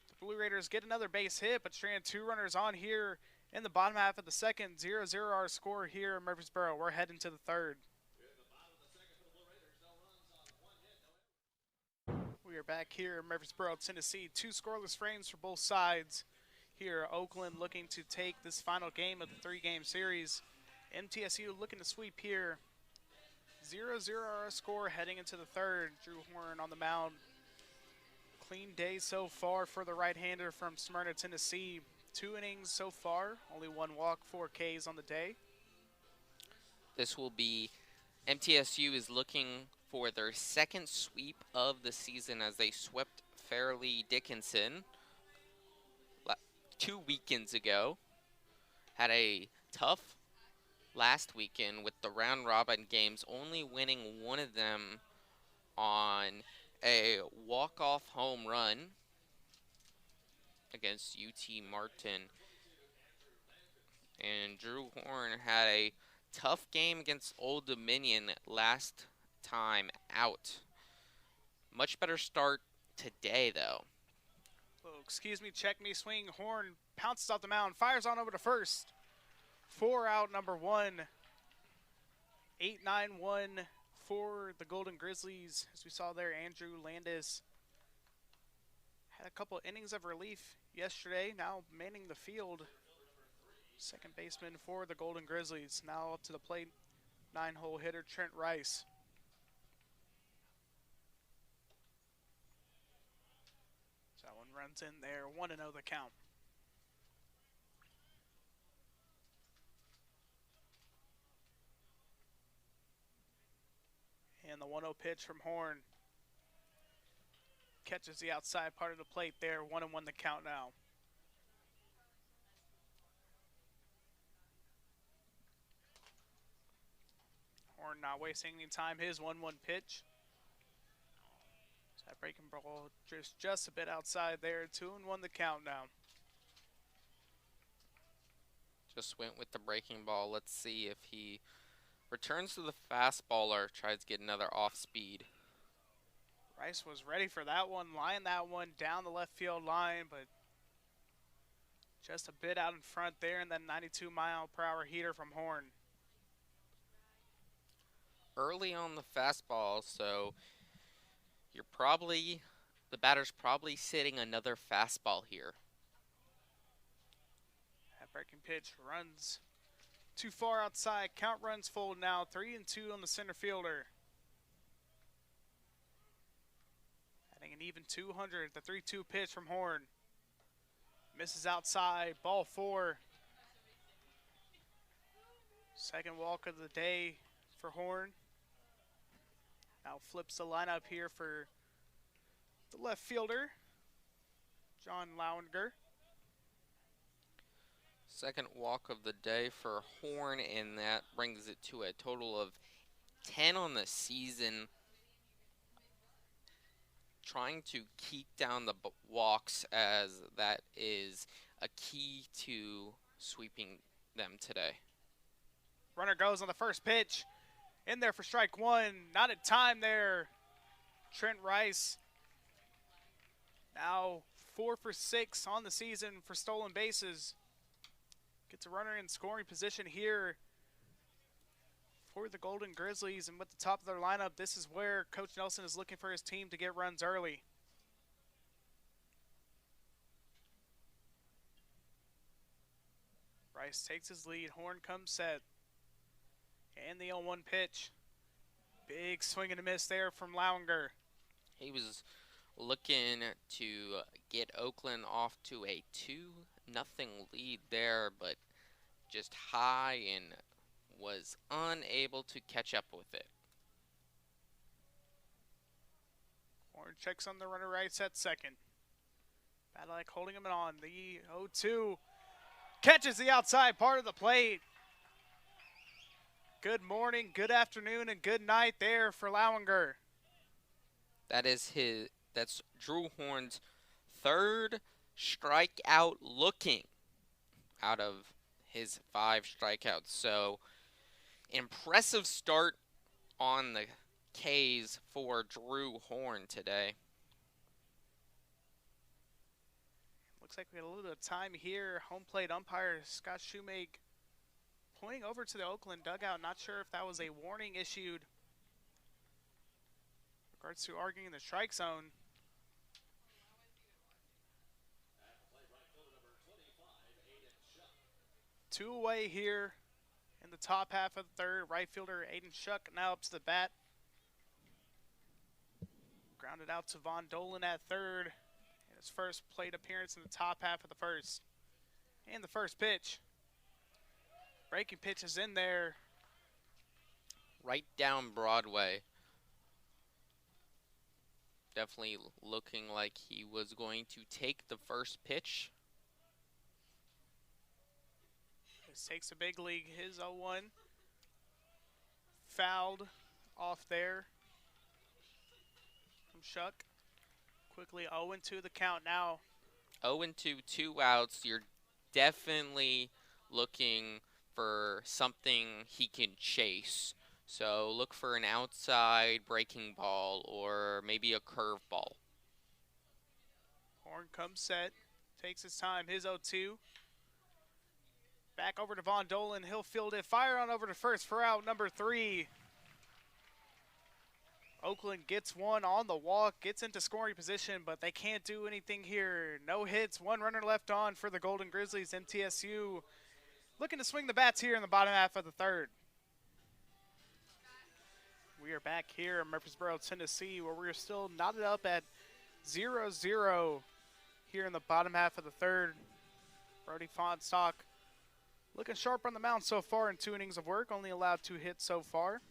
The Blue Raiders get another base hit, but strand 2 runners on here in the bottom half of the second. 0-0 our score here in Murfreesboro. We're heading to the third. We are back here in Murfreesboro, Tennessee. 2 scoreless frames for both sides. Here, Oakland looking to take this final game of the 3-game series. MTSU looking to sweep here. 0-0 our score heading into the third. Drew Horn on the mound. Clean day so far for the right-hander from Smyrna, Tennessee. 2 innings so far, only 1 walk, 4 Ks on the day. This will be, MTSU is looking for their second sweep of the season, as they swept Fairleigh Dickinson 2 weekends ago. Had a tough last weekend with the round-robin games, only winning one of them on a walk-off home run against UT Martin. And Drew Horn had a tough game against Old Dominion last time out. Much better start today, though. Oh, excuse me, check me, swing. Horn pounces off the mound, fires on over to first. 4 out number 1. 8-9-1 for the Golden Grizzlies. As we saw there, Andrew Landis had a couple innings of relief yesterday, now manning the field. Second baseman for the Golden Grizzlies. Now up to the plate, 9-hole hitter Trent Rice. So that one runs in there, 1-0 the count. And the 1-0 pitch from Horn. Catches the outside part of the plate there, 1-1 the count now. Horn not wasting any time, his 1-1 pitch. That breaking ball just a bit outside there, 2-1 the count now. Just went with the breaking ball. Let's see if he returns to the fastball or tries to get another off speed. Rice was ready for that one, line that one down the left field line, but just a bit out in front there, and then 92-mile-per-hour heater from Horn. Early on the fastball, so the batter's probably sitting another fastball here. That breaking pitch runs too far outside. Count runs full now. 3-2 on the center fielder. Adding an even 200. The 3-2 pitch from Horn. Misses outside. Ball 4. Second walk of the day for Horn. Now flips the lineup here for the left fielder, John Lauinger. Second walk of the day for Horn, and that brings it to a total of 10 on the season. Trying to keep down the walks, as that is a key to sweeping them today. Runner goes on the first pitch. In there for strike 1. Not in time there. Trent Rice now 4 for 6 on the season for stolen bases. Gets a runner in scoring position here for the Golden Grizzlies, and with the top of their lineup, this is where Coach Nelson is looking for his team to get runs early. Rice takes his lead. Horn comes set. And the 0-1 pitch. Big swing and a miss there from Lauinger. He was looking to get Oakland off to a 2-0 lead there, but just high and was unable to catch up with it. Horn checks on the runner right at second. Badalek holding him on. The 0-2 catches the outside part of the plate. Good morning, good afternoon, and good night there for Lauinger. That's Drew Horn's third strikeout looking out of his 5 strikeouts. So impressive start on the K's for Drew Horn today. Looks like we had a little bit of time here. Home plate umpire Scott Shoemake pointing over to the Oakland dugout. Not sure if that was a warning issued in regards to arguing the strike zone. Two away here in the top half of the third. Right fielder Aiden Shuck now up to the bat. Grounded out to Von Dolan at third. In his first plate appearance in the top half of the first. And the first pitch. Breaking pitch is in there. Right down Broadway. Definitely looking like he was going to take the first pitch. This takes a big league. His 0-1. Fouled off there from Shuck. Quickly 0-2 the count now. 0-2, 2 outs. You're definitely looking for something he can chase. So look for an outside breaking ball or maybe a curveball. Horn comes set. Takes his time. His 0-2. Back over to Von Dolan. He'll field it. Fire on over to first for out number 3. Oakland gets one on the walk, gets into scoring position, but they can't do anything here. No hits, 1 runner left on for the Golden Grizzlies. MTSU looking to swing the bats here in the bottom half of the third. We are back here in Murfreesboro, Tennessee, where we're still knotted up at 0-0 here in the bottom half of the third. Brody Fonstock looking sharp on the mound so far in 2 innings of work, only allowed 2 hits so far.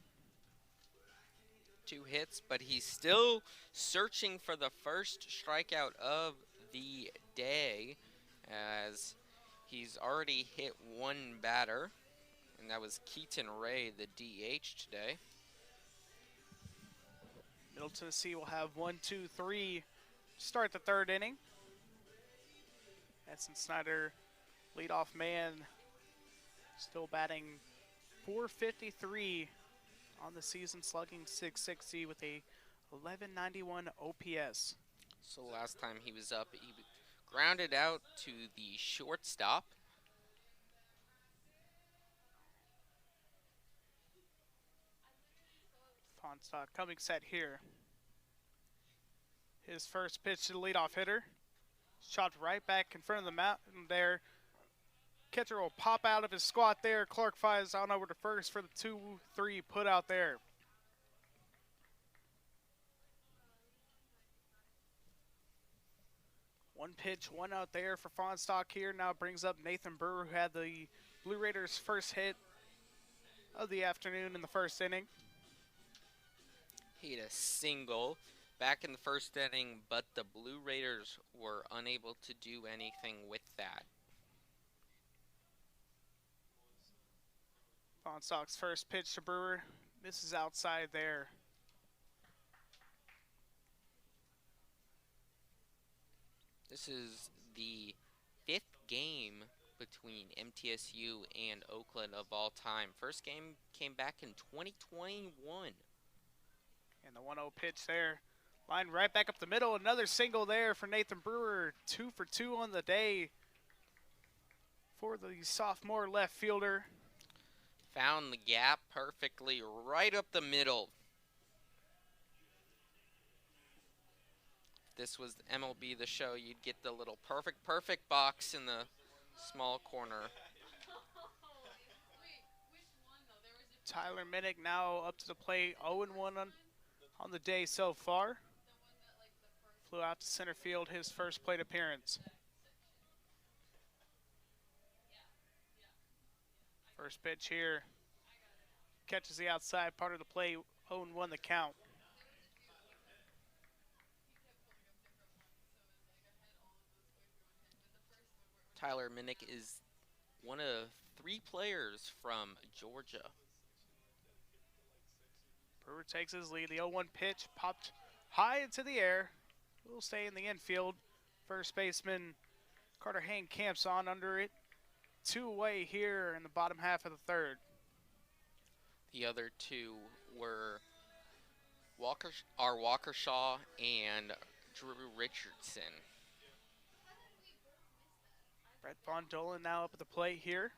2 hits, but he's still searching for the first strikeout of the day, as he's already hit 1 batter, and that was Keaton Ray, the DH today. Middle Tennessee will have 1, 2, 3 start the third inning. Edson Snyder, leadoff man, still batting .453 on the season, slugging .660 with a 1191 OPS. So last time he was up, he grounded out to the shortstop. Fonstock coming set here. His first pitch to the leadoff hitter. Chopped right back in front of the mountain there. Catcher will pop out of his squat there. Clark flies on over to first for the 2-3 put out there. One pitch, 1 out there for Fonstock here. Now brings up Nathan Brewer, who had the Blue Raiders' first hit of the afternoon in the first inning. He had a single back in the first inning, but the Blue Raiders were unable to do anything with that. Fonstock's first pitch to Brewer misses outside there. This is the 5th game between MTSU and Oakland of all time. First game came back in 2021. And the 1-0 pitch there. Line right back up the middle. Another single there for Nathan Brewer. 2 for 2 on the day for the sophomore left fielder. Found the gap perfectly right up the middle. If this was MLB The Show, you'd get the little perfect box in the small corner. Tyler Minnick now up to the plate, 0-1 on the day so far. Flew out to center field his first plate appearance. First pitch here. Catches the outside part of the plate, 0-1 the count. Tyler Minnick is one of 3 players from Georgia. Brewer takes his lead. The 0-1 pitch popped high into the air. Will stay in the infield. First baseman Carter Hain camps on under it. 2 away here in the bottom half of the third. The other 2 were Walker Shaw and Drew Richardson. Brett Von Dolan now up at the plate here.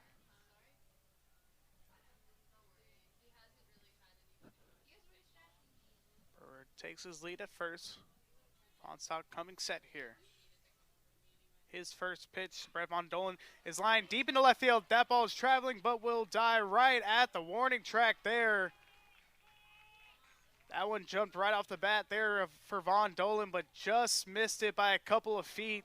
Brewer takes his lead at first. Von Stock coming set here. His first pitch, Brett Von Dolan is lined deep into left field. That ball is traveling, but will die right at the warning track there. That one jumped right off the bat there for Von Dolan, but just missed it by a couple of feet.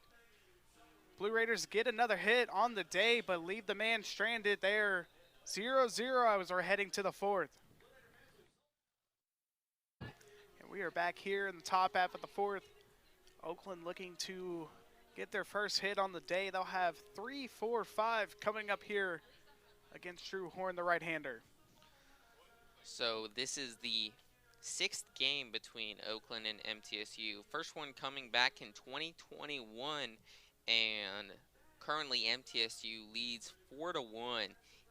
Blue Raiders get another hit on the day, but leave the man stranded there. 0-0 as we're heading to the fourth. And we are back here in the top half of the fourth. Oakland looking to get their first hit on the day. They'll have 3, 4, 5 coming up here against Drew Horn, the right-hander. So this is the 6th game between Oakland and MTSU. First one coming back in 2021, and currently MTSU leads 4-1.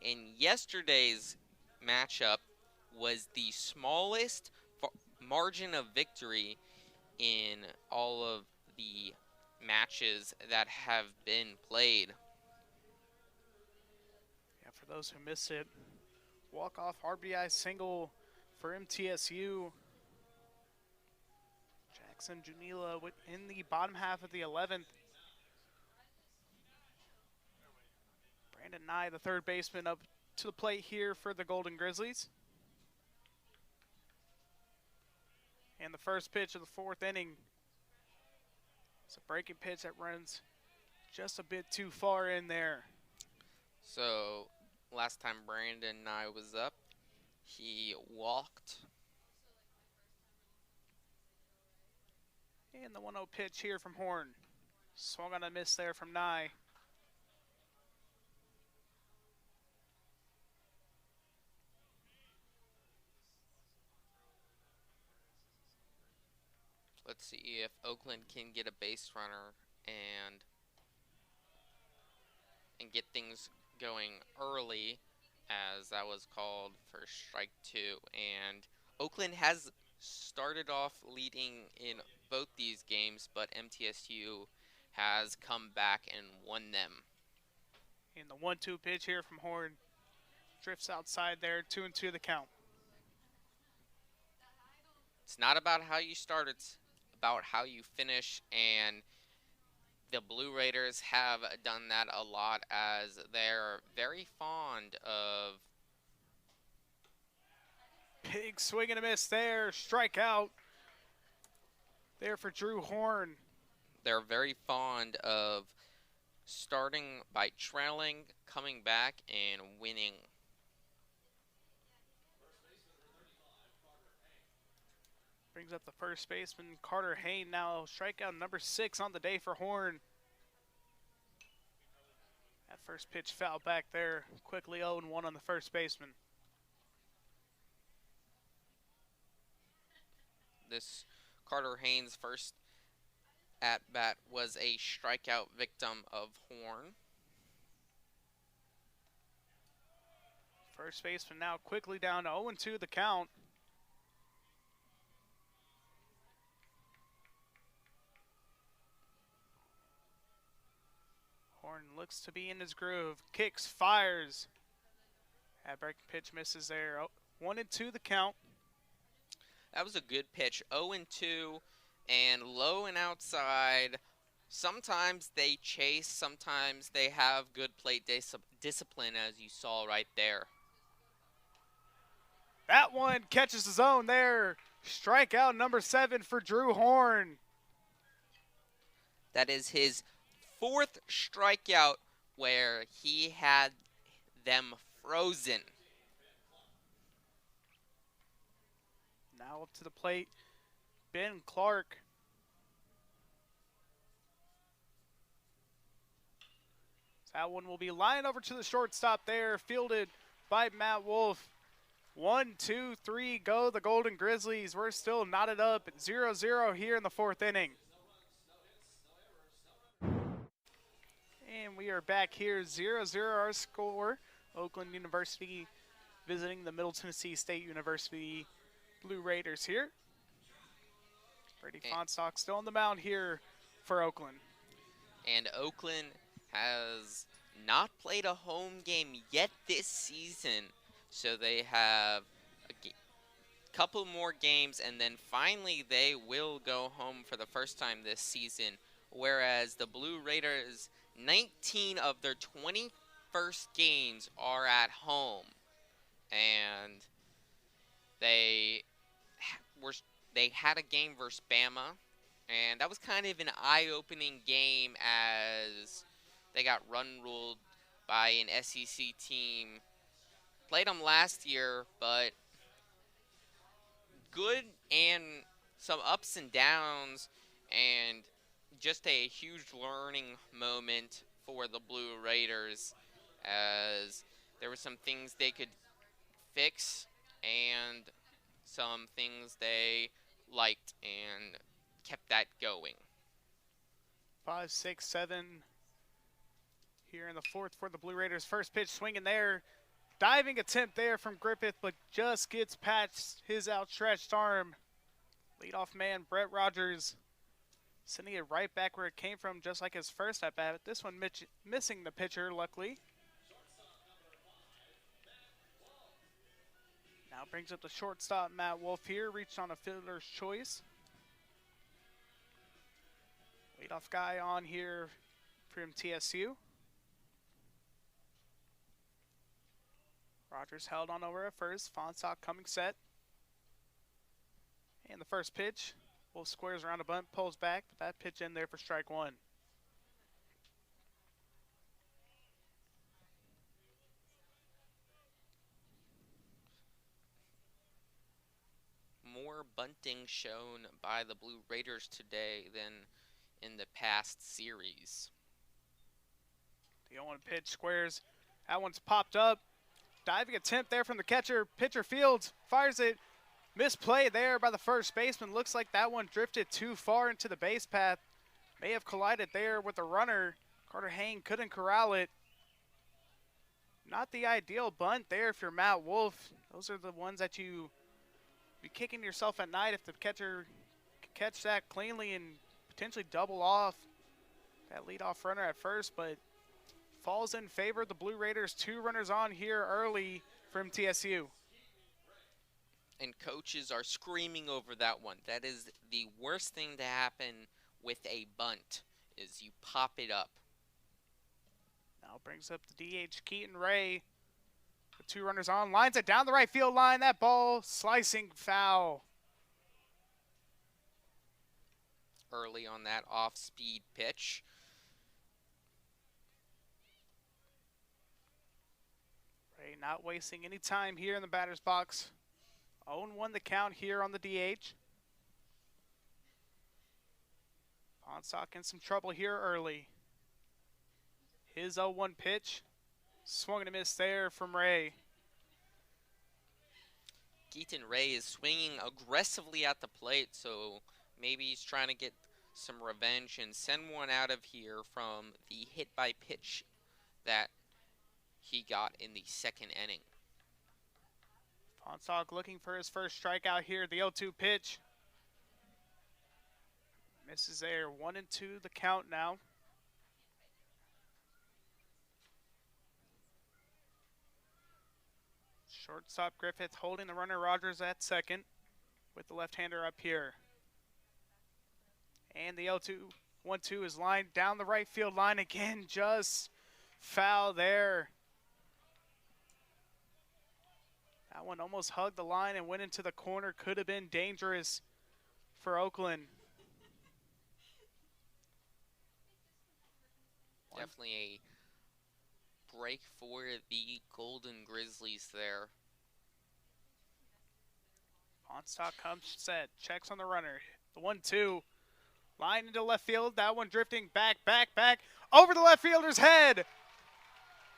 And yesterday's matchup was the smallest margin of victory in all of the matches that have been played. Yeah, for those who miss it, walk-off RBI single for MTSU. Jackson Junila in the bottom half of the 11th. Brandon Nye, the third baseman, up to the plate here for the Golden Grizzlies. And the first pitch of the fourth inning. It's a breaking pitch that runs just a bit too far in there. So last time Brandon Nye was up, he walked. And the 1-0 pitch here from Horn. Swung on a miss there from Nye. Let's see if Oakland can get a base runner and get things going early, as that was called for strike 2. And Oakland has started off leading in both these games, but MTSU has come back and won them. And the 1-2 pitch here from Horn drifts outside there, 2-2 the count. It's not about how you start, it's about how you finish, and the Blue Raiders have done that a lot, as they're very fond of... Big swing and a miss there, strikeout there for Drew Horn. They're very fond of starting by trailing, coming back, and winning. Brings up the first baseman, Carter Hain, now strikeout number 6 on the day for Horn. That first pitch foul back there, quickly 0-1 on the first baseman. This Carter Hain's first at-bat was a strikeout victim of Horn. First baseman now quickly down to 0-2 the count. Horn looks to be in his groove. Kicks, fires. That breaking pitch misses there. Oh, 1-2 the count. That was a good pitch. 0-2 and low and outside. Sometimes they chase, sometimes they have good plate discipline, as you saw right there. That one catches the zone there. Strikeout number 7 for Drew Horn. That is his 4th strikeout where he had them frozen. Now up to the plate, Ben Clark. That one will be lined over to the shortstop there, fielded by Matt Wolf. 1, 2, 3, go the Golden Grizzlies. We're still knotted up at 0-0 here in the 4th inning. And we are back here, 0-0 our score. Oakland University visiting the Middle Tennessee State University Blue Raiders here. Brady Fonstock still on the mound here for Oakland. And Oakland has not played a home game yet this season, so they have a couple more games, and then finally they will go home for the first time this season, whereas the Blue Raiders, 19 of their 21st games are at home, and they had a game versus Bama, and that was kind of an eye-opening game as they got run-ruled by an SEC team. Played them last year, but good and some ups and downs, and just a huge learning moment for the Blue Raiders, as there were some things they could fix and some things they liked and kept that going. 5, 6, 7 here in the 4th for the Blue Raiders. First pitch swinging there. Diving attempt there from Griffith, but just gets past his outstretched arm. Leadoff man Brett Rogers sending it right back where it came from, just like his first at bat. This one missing the pitcher, luckily. Now brings up the shortstop Matt Wolf here, reached on a fielder's choice. Leadoff guy on here from TSU. Rogers held on over at first. Fonstock coming set. And the first pitch. Wolf squares around a bunt, pulls back, but that pitch in there for strike 1. More bunting shown by the Blue Raiders today than in the past series. The 0-1 pitch squares. That one's popped up. Diving attempt there from the catcher. Pitcher Fields fires it. Misplay there by the first baseman. Looks like that one drifted too far into the base path. May have collided there with the runner. Carter Hain couldn't corral it. Not the ideal bunt there if you're Matt Wolf. Those are the ones that you be kicking yourself at night if the catcher can catch that cleanly and potentially double off that leadoff runner at first, but falls in favor of the Blue Raiders. 2 runners on here early from TSU. And coaches are screaming over that one. That is the worst thing to happen with a bunt, is you pop it up. Now brings up the DH Keaton Ray. With 2 runners on, lines it down the right field line. That ball slicing foul. Early on that off-speed pitch. Ray not wasting any time here in the batter's box. 0-1 the count here on the DH. Fonstock in some trouble here early. His 0-1 pitch. Swung and a miss there from Ray. Keaton Ray is swinging aggressively at the plate, so maybe he's trying to get some revenge and send one out of here from the hit by pitch that he got in the 2nd inning. Fonstock looking for his first strikeout here. The 0-2 pitch. Misses there. 1-2 the count now. Shortstop Griffith holding the runner Rogers at second with the left-hander up here. And the 0-2-1-2 is lined down the right field line again. Just foul there. That one almost hugged the line and went into the corner. Could have been dangerous for Oakland. Definitely a break for the Golden Grizzlies there. Fonstock comes set, checks on the runner. The 1-2, line into left field. That one drifting back, over the left fielder's head.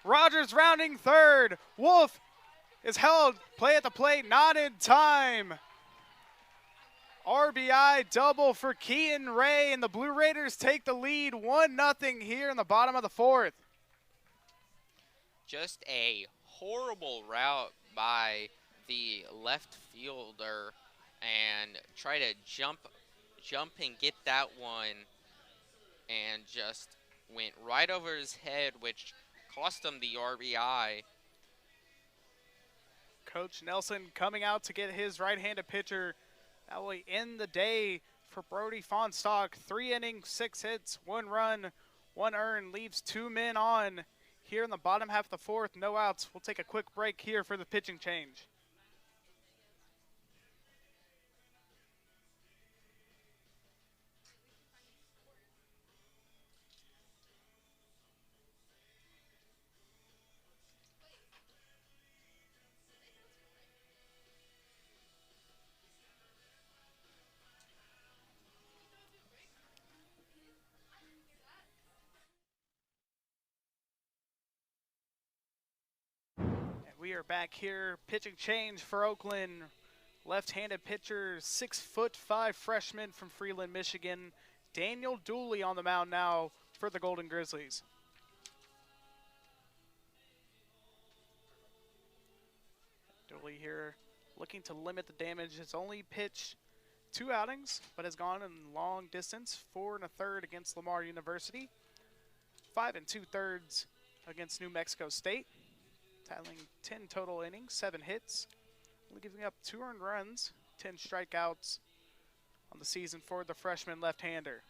Rogers rounding third. Wolf is held, play at the plate, not in time. RBI double for Keaton Ray, and the Blue Raiders take the lead 1-0 here in the bottom of the fourth. Just a horrible route by the left fielder, and try to jump and get that one, and just went right over his head, which cost him the RBI. Coach Nelson coming out to get his right-handed pitcher. That will end the day for Brody Fonstock. 3 innings, 6 hits, 1 run, 1 earned, leaves 2 men on here in the bottom half of the fourth. No outs. We'll take a quick break here for the pitching change. We are back here. Pitching change for Oakland. Left-handed pitcher, 6'5" freshman from Freeland, Michigan. Daniel Dooley on the mound now for the Golden Grizzlies. Dooley here looking to limit the damage. It's only pitched 2 outings, but has gone in long distance. 4 1/3 against Lamar University. 5 2/3 against New Mexico State. Tallying 10 total innings, 7 hits, only giving up 2 earned runs, 10 strikeouts on the season for the freshman left-hander.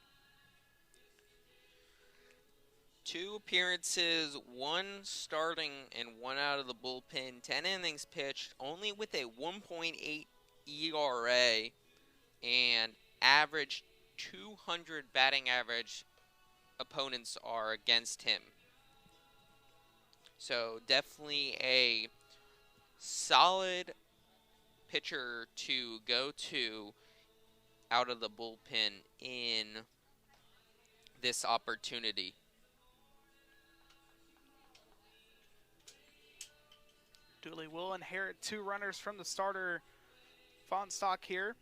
2 appearances, 1 starting and 1 out of the bullpen. 10 innings pitched, only with a 1.8 ERA, and average 200 batting average opponents are against him. So definitely a solid pitcher to go to out of the bullpen in this opportunity. Dooley will inherit 2 runners from the starter, Fonstock here.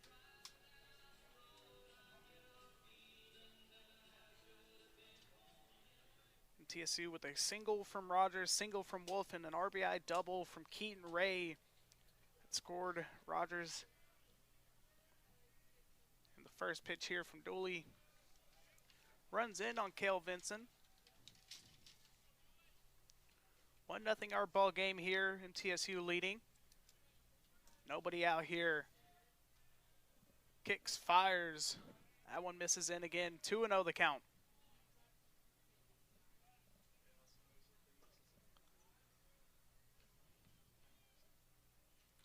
TSU with a single from Rogers, single from Wolf, and an RBI double from Keaton Ray that scored Rogers. And the first pitch here from Dooley runs in on Cale Vinson. 1-0 our ball game here, and TSU leading. Nobody out here. Kicks, fires. That one misses in again. 2-0 the count.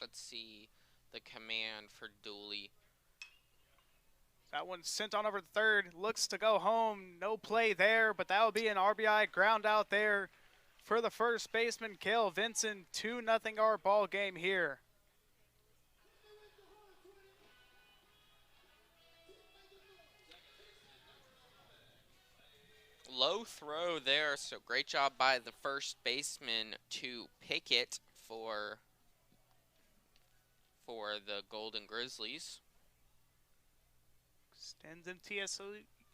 Let's see the command for Dooley. That one sent on over to third. Looks to go home. No play there, but that will be an RBI ground out there for the first baseman, Cale Vinson. 2-0 our ball game here. Low throw there, so great job by the first baseman to pick it for the Golden Grizzlies. Extends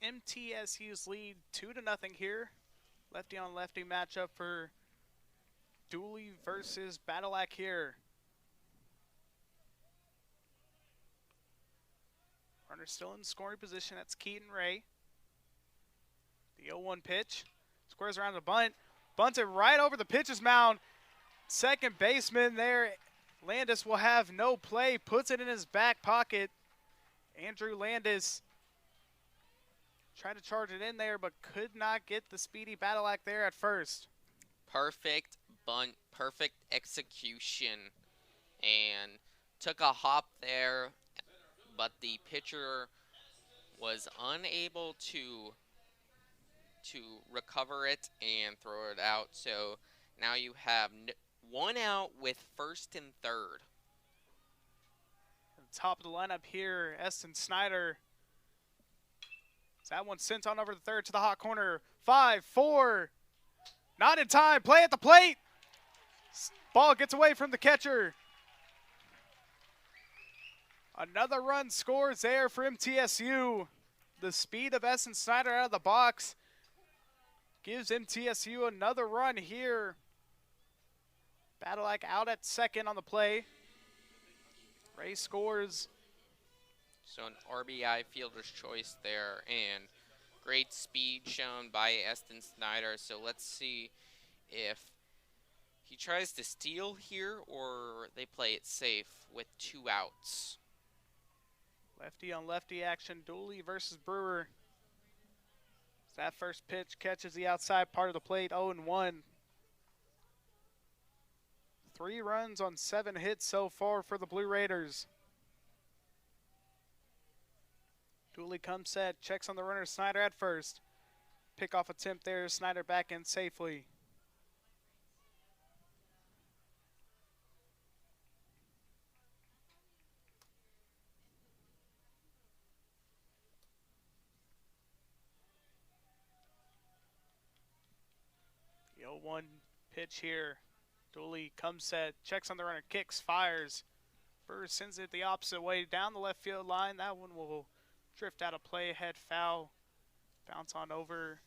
MTSU's lead 2-0 here. Lefty on lefty matchup for Dooley versus Badalak here. Runner still in scoring position. That's Keaton Ray. The 0-1 pitch. Squares around the bunt. Bunts it right over the pitcher's mound. Second baseman there Landis will have no play, puts it in his back pocket. Andrew Landis tried to charge it in there, but could not get the speedy battle act there at first. Perfect bunt, perfect execution, and took a hop there, but the pitcher was unable to recover it and throw it out. So now you have one out with first and third. At the top of the lineup here, Eston Snyder. That one sent on over the third to the hot corner. 5-4. Not in time. Play at the plate. Ball gets away from the catcher. Another run scores there for MTSU. The speed of Eston Snyder out of the box gives MTSU another run here. Badalak out at second on the play. Ray scores. So an RBI fielder's choice there, and great speed shown by Eston Snyder. So let's see if he tries to steal here or they play it safe with 2 outs. Lefty on lefty action, Dooley versus Brewer. That first pitch catches the outside part of the plate, 0-1. 3 runs on 7 hits so far for the Blue Raiders. Dooley comes set, checks on the runner, Snyder at first. Pickoff attempt there, Snyder back in safely. The 0-1 pitch here. Dooley comes set, checks on the runner, kicks, fires. Burr sends it the opposite way down the left field line. That one will drift out of play, head foul. Bounce on over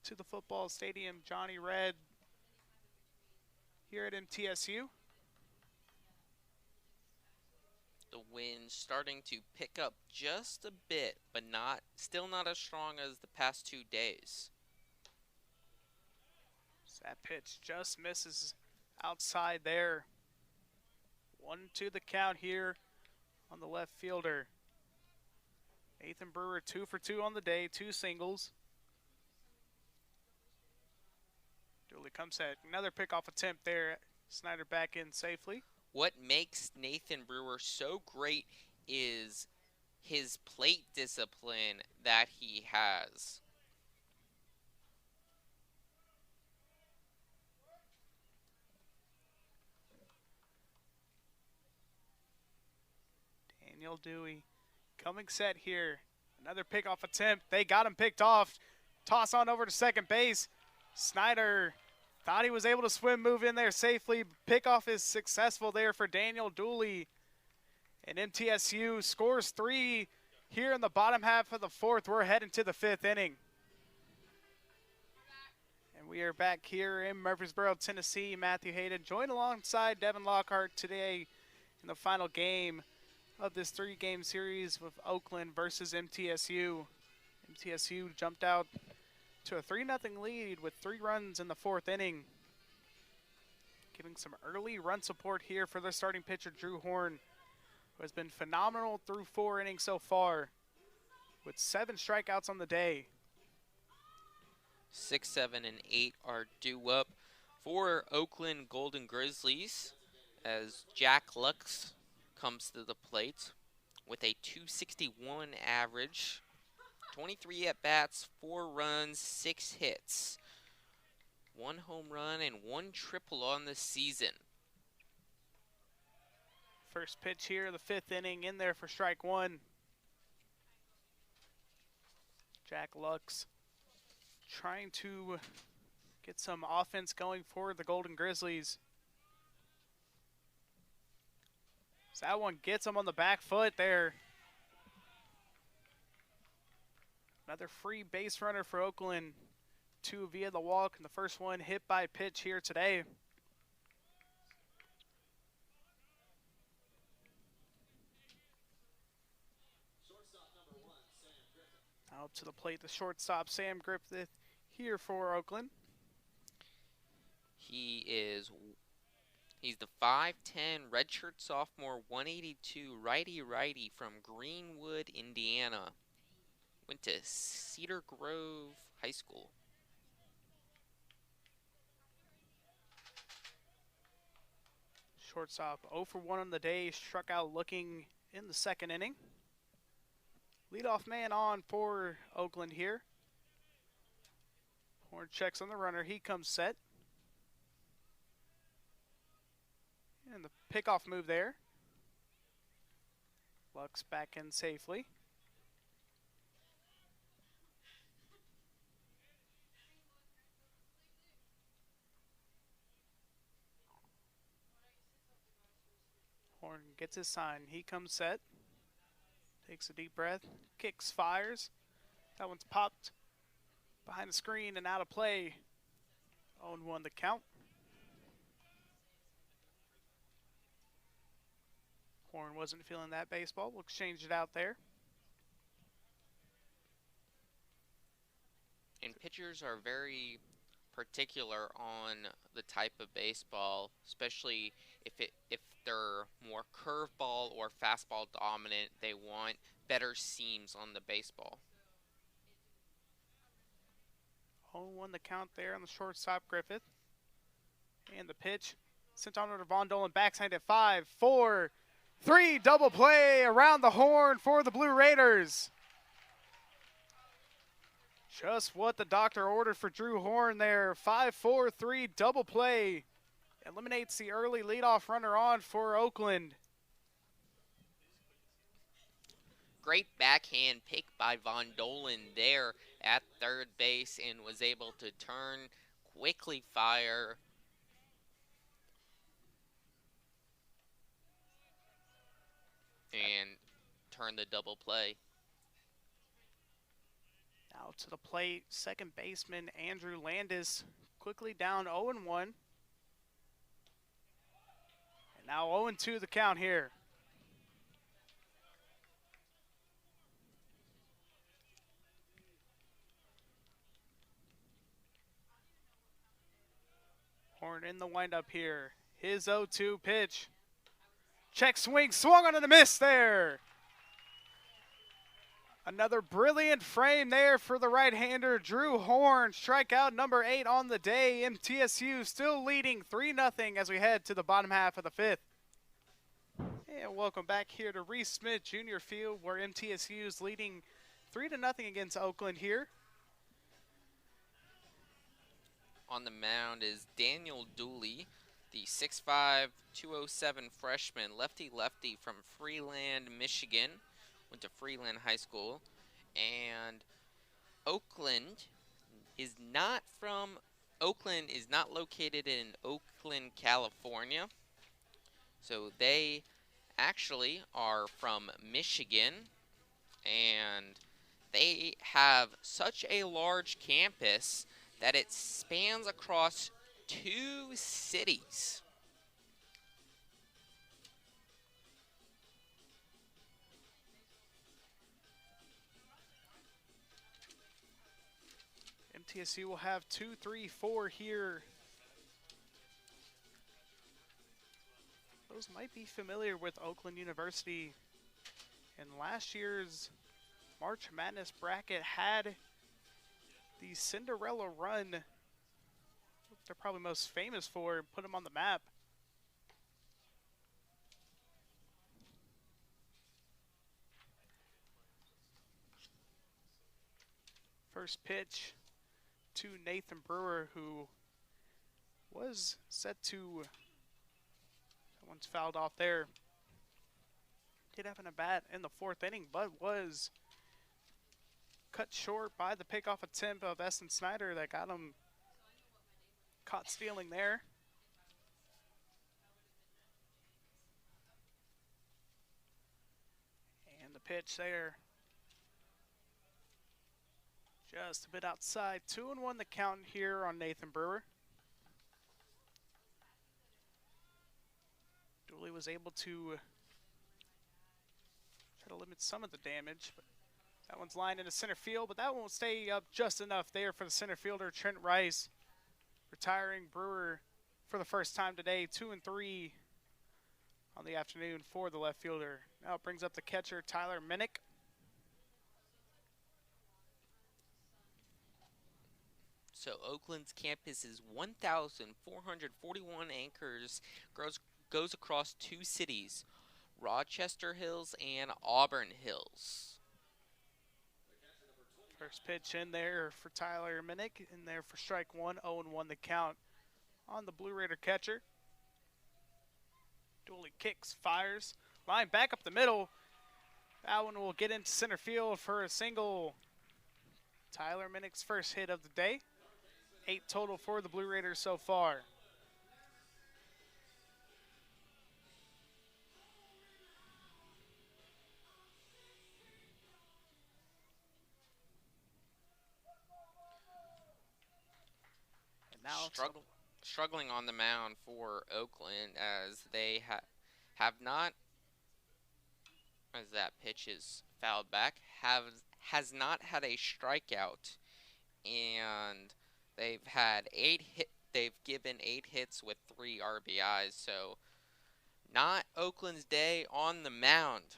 to the football stadium. Johnny Red here at MTSU. The wind starting to pick up just a bit, but still not as strong as the past 2 days. So that pitch just misses outside there. 1-2 the count here on the left fielder. Nathan Brewer 2 for 2 on the day, 2 singles. Dooley comes set, another pickoff attempt there. Snyder back in safely. What makes Nathan Brewer so great is his plate discipline that he has. Daniel Dewey coming set here. Another pickoff attempt. They got him picked off. Toss on over to second base. Snyder thought he was able to swim, move in there safely. Pickoff is successful there for Daniel Dooley. And MTSU scores 3 here in the bottom half of the 4th. We're heading to the 5th inning. And we are back here in Murfreesboro, Tennessee. Matthew Hayden joined alongside Devin Lockhart today in the final game of this 3-game series with Oakland versus MTSU. MTSU jumped out to a 3-0 lead with 3 runs in the 4th inning. Giving some early run support here for their starting pitcher, Drew Horn, who has been phenomenal through 4 innings so far with 7 strikeouts on the day. 6, 7, and 8 are due up for Oakland Golden Grizzlies as Jack Lux comes to the plate with a .261 average, 23 at-bats, 4 runs, 6 hits, 1 home run, and 1 triple on the season. First pitch here, the 5th inning, in there for strike 1. Jack Lux trying to get some offense going for the Golden Grizzlies. So that one gets him on the back foot there. Another free base runner for Oakland. 2 via the walk, and the first one hit by pitch here today. Out to the plate, the shortstop, Sam Griffith, here for Oakland. He is He's the 5'10 redshirt sophomore, 182 righty from Greenwood, Indiana. Went to Cedar Grove High School. Shortstop 0 for 1 on the day, struck out looking in the second inning. Leadoff man on for Oakland here. Horn checks on the runner, he comes set. And the pickoff move there. Lux back in safely. Horn gets his sign. He comes set. Takes a deep breath. Kicks, fires. That one's popped behind the screen and out of play. 0-1 the count. Horn wasn't feeling that baseball. We'll exchange it out there. And pitchers are very particular on the type of baseball, especially if they're more curveball or fastball dominant. They want better seams on the baseball. 0-1 the count there on the shortstop, Griffith. And the pitch sent on to Von Dolan, backside at 5, 4, 3, double play around the horn for the Blue Raiders. Just what the doctor ordered for Drew Horn there. 5-4-3 double play. Eliminates the early leadoff runner on for Oakland. Great backhand pick by Von Dolan there at third base and was able to turn, quickly fire. And turn the double play. Now to the plate, second baseman Andrew Landis quickly down 0-1. And now 0-2 the count here. Horn in the windup here. His 0-2 pitch. Check swing, swung on and a miss there. Another brilliant frame there for the right-hander, Drew Horn. Strikeout number 8 on the day. MTSU still leading 3-0 as we head to the bottom half of the 5th. And welcome back here to Reese Smith Junior Field, where MTSU is leading 3-0 against Oakland here. On the mound is Daniel Dooley, the 6'5", 207 freshman, lefty from Freeland, Michigan. Went to Freeland High School. And Oakland is not located in Oakland, California. So they actually are from Michigan. And they have such a large campus that it spans across 2 cities. MTSU will have 2, 3, 4 here. Those might be familiar with Oakland University. In last year's March Madness bracket had the Cinderella run they're probably most famous for, and put them on the map. First pitch to Nathan Brewer, who was set to, someone's fouled off there. Did have an at-bat in the 4th inning, but was cut short by the pickoff attempt of Essen Snyder that got him caught stealing there. And the pitch there. Just a bit outside. 2-1 the count here on Nathan Brewer. Dooley was able to try to limit some of the damage, but that one's lined into center field, but that won't stay up just enough there for the center fielder, Trent Rice. Retiring Brewer for the first time today. 2-3 on the afternoon for the left fielder. Now it brings up the catcher, Tyler Minnick. So Oakland's campus is 1,441 acres, goes across 2 cities, Rochester Hills and Auburn Hills. First pitch in there for Tyler Minnick. In there for strike one. 0-1 the count on the Blue Raider catcher. Dooley kicks, fires. Line back up the middle. That one will get into center field for a single. Tyler Minnick's first hit of the day. 8 total for the Blue Raiders so far. And now struggling on the mound for Oakland as they have not, as that pitch is fouled back, has not had a strikeout, and they've given 8 hits with 3 RBIs, so not Oakland's day on the mound.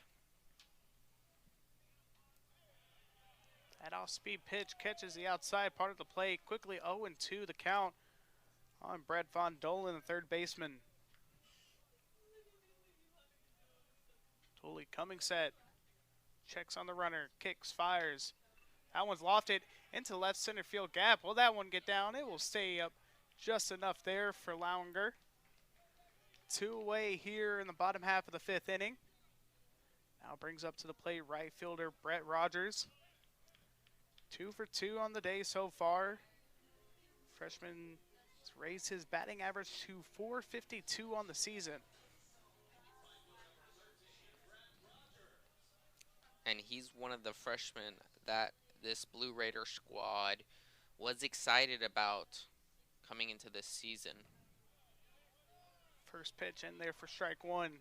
That off-speed pitch catches the outside part of the plate. Quickly 0-2 the count on Brett Von Dolan, the third baseman. Dooley coming set. Checks on the runner. Kicks, fires. That one's lofted into the left center field gap. Will that one get down? It will stay up just enough there for Lauinger. 2 away here in the bottom half of the 5th inning. Now brings up to the plate right fielder Brett Rogers. 2 for 2 on the day so far. Freshman has raised his batting average to .452 on the season. And he's one of the freshmen that this Blue Raider squad was excited about coming into this season. First pitch in there for strike one.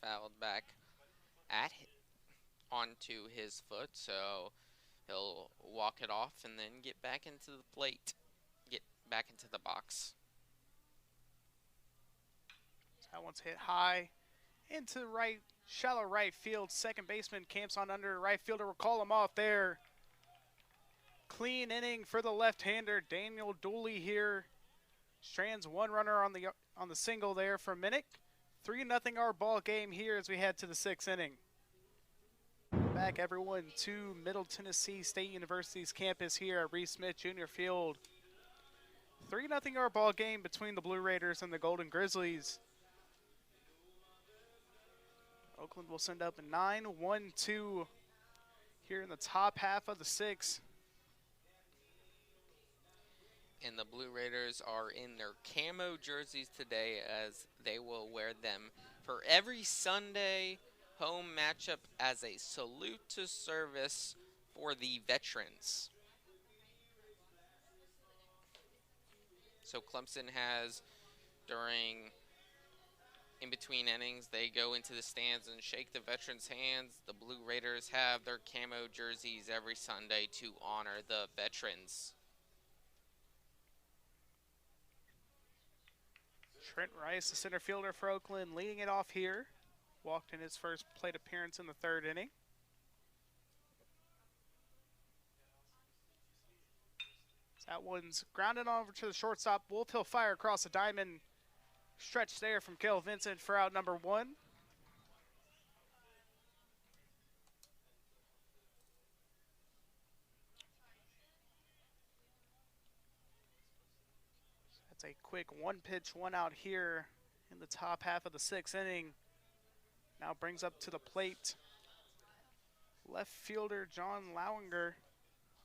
Fouled back onto his foot, so he'll walk it off and then get back into the plate, get back into the box. That one's hit high into right, shallow right field. Second baseman camps on under. Right fielder will call him off there. Clean inning for the left-hander Daniel Dooley here. Strands 1 runner on the single there for Minnick. 3-0 our ball game here as we head to the 6th inning. Back everyone to Middle Tennessee State University's campus here at Reese Smith Jr. Field. 3-0 our ball game between the Blue Raiders and the Golden Grizzlies. Oakland will send up a 9-1-2 here in the top half of the 6th. And the Blue Raiders are in their camo jerseys today as they will wear them for every Sunday home matchup as a salute to service for the veterans. So Clemson has, in between innings, they go into the stands and shake the veterans' hands. The Blue Raiders have their camo jerseys every Sunday to honor the veterans. Trent Rice, the center fielder for Oakland, leading it off here. Walked in his first plate appearance in the 3rd inning. That one's grounded over to the shortstop. Wolf Hill fire across the diamond. Stretch there from Kel Vincent for out number 1. That's a quick 1-pitch, 1 out here in the top half of the 6th inning. Now brings up to the plate left fielder John Lauinger.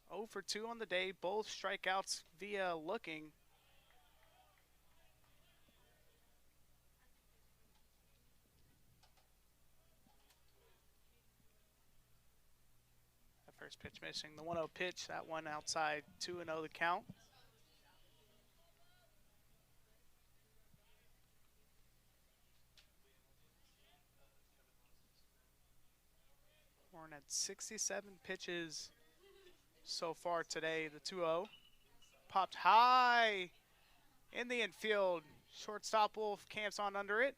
0 for 2 on the day, both strikeouts via looking. That first pitch missing, the 1-0 pitch, that one outside, 2-0 the count. had 67 pitches so far today. The 2-0 popped high in the infield. Shortstop Wolf camps on under it.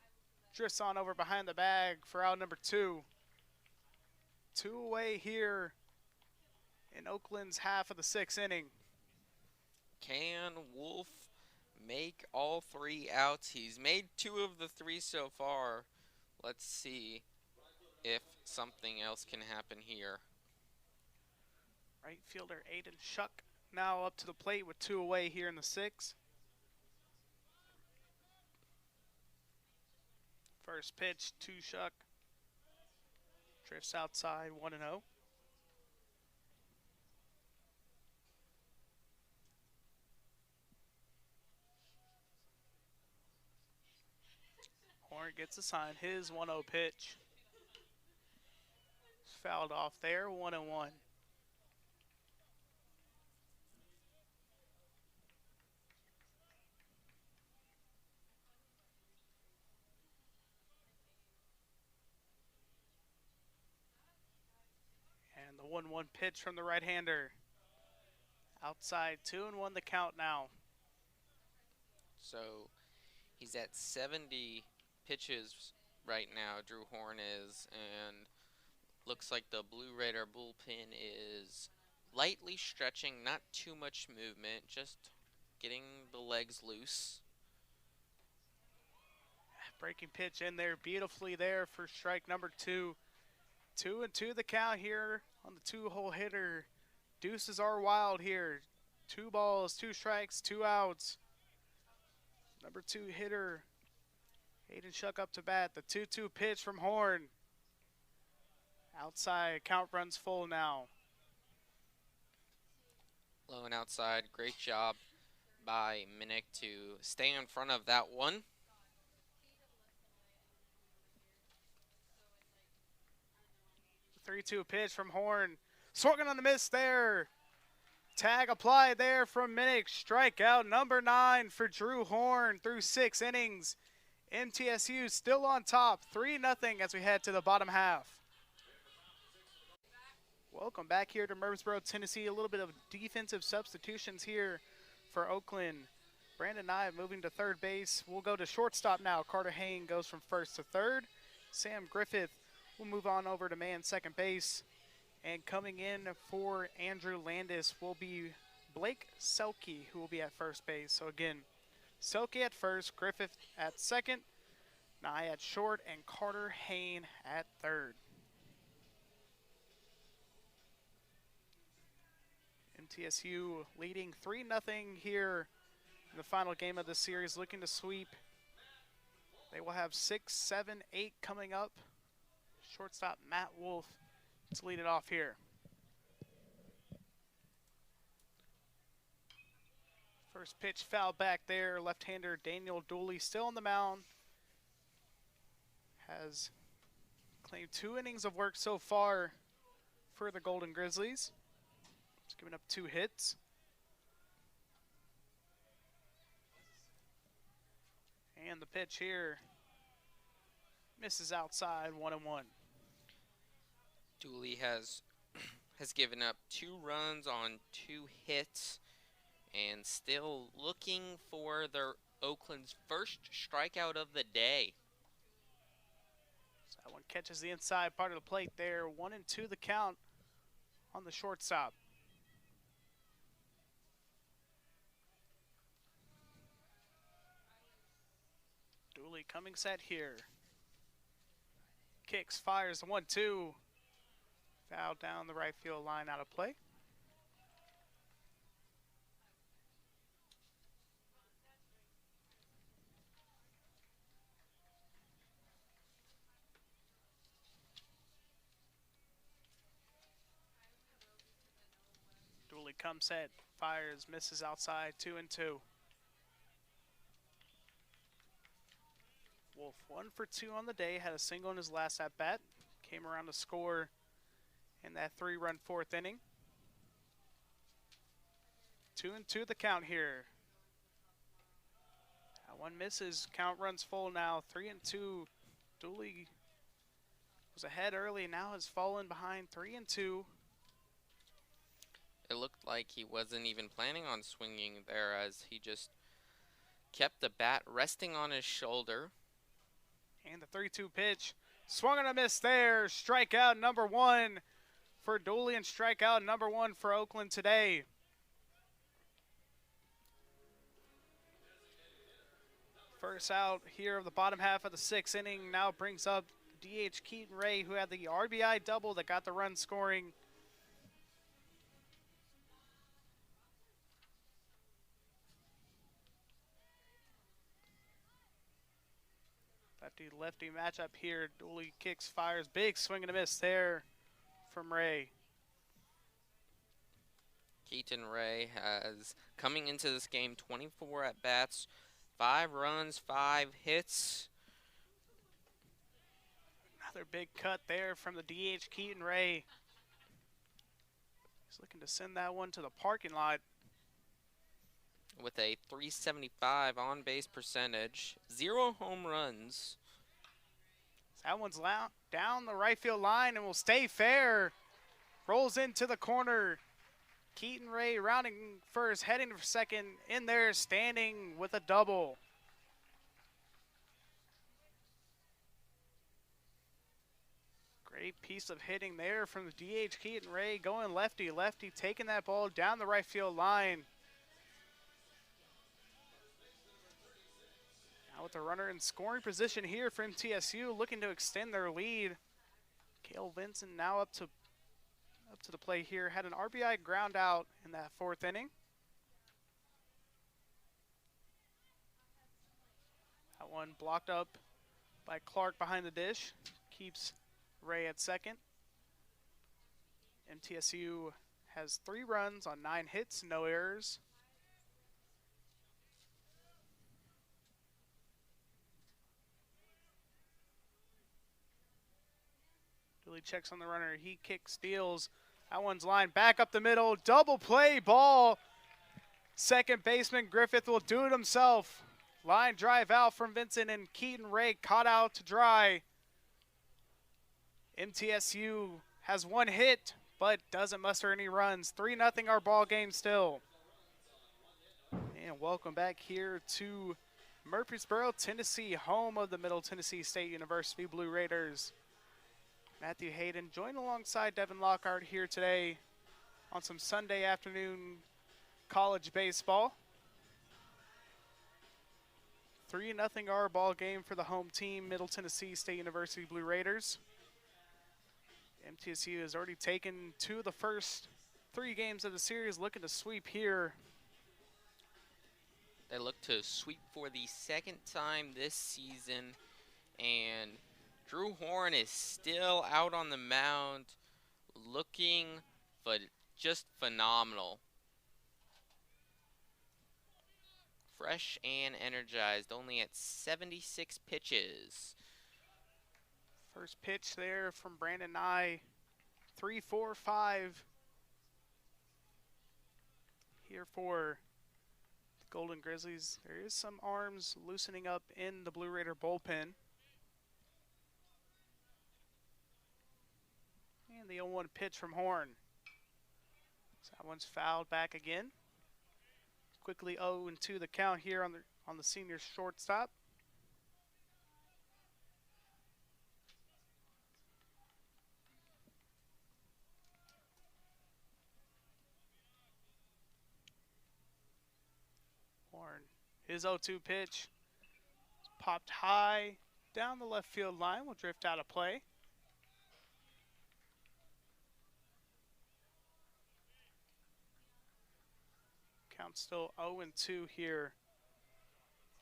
Drifts on over behind the bag for out number 2. 2 away here in Oakland's half of the 6th inning. Can Wolf make all 3 outs? He's made 2 of the 3 so far. Let's see if something else can happen here. Right fielder Aiden Shuck now up to the plate with 2 away here in the 6th. First pitch to Shuck. Drifts outside 1-0. Horn gets assigned his 1-0 pitch. Fouled off there, 1-1. And the 1-1 pitch from the right-hander. Outside 2-1 the count now. So he's at 70 pitches right now, Drew Horn is, and looks like the Blue Raider bullpen is lightly stretching, not too much movement, just getting the legs loose. Breaking pitch in there beautifully there for strike number 2. 2-2 the count here on the 2-hole hitter. Deuces are wild here. 2 balls, 2 strikes, 2 outs. Number 2 hitter, Aiden Shuck up to bat. The 2-2 pitch from Horn. Outside, count runs full now. Low and outside, great job by Minnick to stay in front of that one. The 3-2 pitch from Horn. Swinging on the miss there. Tag applied there from Minnick. Strikeout number 9 for Drew Horn through 6 innings. MTSU still on top, 3-0 as we head to the bottom half. Welcome back here to Murfreesboro, Tennessee. A little bit of defensive substitutions here for Oakland. Brandon Nye moving to third base. We'll go to shortstop now. Carter Hain goes from first to third. Sam Griffith will move on over to man second base. And coming in for Andrew Landis will be Blake Selke, who will be at first base. So again, Selke at first, Griffith at second, Nye at short, and Carter Hain at third. MTSU leading 3-0 here in the final game of the series, looking to sweep. They will have 6, 7, 8 coming up. Shortstop Matt Wolf to lead it off here. First pitch foul back there. Left-hander Daniel Dooley still on the mound. Has claimed 2 innings of work so far for the Golden Grizzlies. He's given up 2 hits. And the pitch here misses outside, 1-1. Dooley has given up 2 runs on 2 hits and still looking for their Oakland's first strikeout of the day. So that one catches the inside part of the plate there. 1-2 the count on the shortstop. Dooley coming set here. Kicks, fires, 1-2. Foul down the right field line, out of play. Dooley comes set, fires, misses outside, 2-2. Wolf 1 for 2 on the day, had a single in his last at bat, came around to score in that 3-run 4th inning. 2-2 the count here. That one misses, count runs full now, 3-2. Dooley Was ahead early and now has fallen behind 3-2. It looked like he wasn't even planning on swinging there as he just kept the bat resting on his shoulder. And the 3-2 pitch. Swung and a miss there. Strikeout number 1 for Dooley and strikeout number 1 for Oakland today. First out here of the bottom half of the 6th inning now brings up DH Keaton Ray, who had the RBI double that got the run scoring. Lefty matchup here. Dooley kicks, fires, big swing and a miss there from Ray. Keaton Ray has, coming into this game, 24 at-bats, 5 runs, 5 hits. Another big cut there from the DH Keaton Ray. He's looking to send that one to the parking lot. With a .375 on-base percentage, 0 home runs. That one's down the right field line and will stay fair. Rolls into the corner. Keaton Ray rounding first, heading for second, in there, standing with a double. Great piece of hitting there from the DH Keaton Ray, going lefty, taking that ball down the right field line. Now with the runner in scoring position here for MTSU, looking to extend their lead. Cale Vincent now up to the plate here. Had an RBI ground out in that 4th inning. That one blocked up by Clark behind the dish. Keeps Ray at second. MTSU has 3 runs on 9 hits, no errors. Dooley checks on the runner. He kicks, steals. That one's lined back up the middle. Double play ball. Second baseman Griffith will do it himself. Line drive out from Vincent, and Keaton Ray caught out to dry. MTSU has 1 hit, but doesn't muster any runs. 3-0 our ball game still. And welcome back here to Murfreesboro, Tennessee, home of the Middle Tennessee State University Blue Raiders. Matthew Hayden joined alongside Devin Lockhart here today on some Sunday afternoon college baseball. 3-0 our ball game for the home team, Middle Tennessee State University Blue Raiders. MTSU has already taken 2 of the first 3 games of the series, looking to sweep here. They look to sweep for the 2nd time this season, and Drew Horn is still out on the mound, looking just phenomenal. Fresh and energized, only at 76 pitches. First pitch there from Brandon Nye. 3-4-5 here for the Golden Grizzlies. There is some arms loosening up in the Blue Raider bullpen. And the 0-1 pitch from Horn. So that one's fouled back again. Quickly 0-2 the count here on the senior shortstop. Horn, his 0-2 pitch popped high down the left field line, will drift out of play. Count still 0-2 here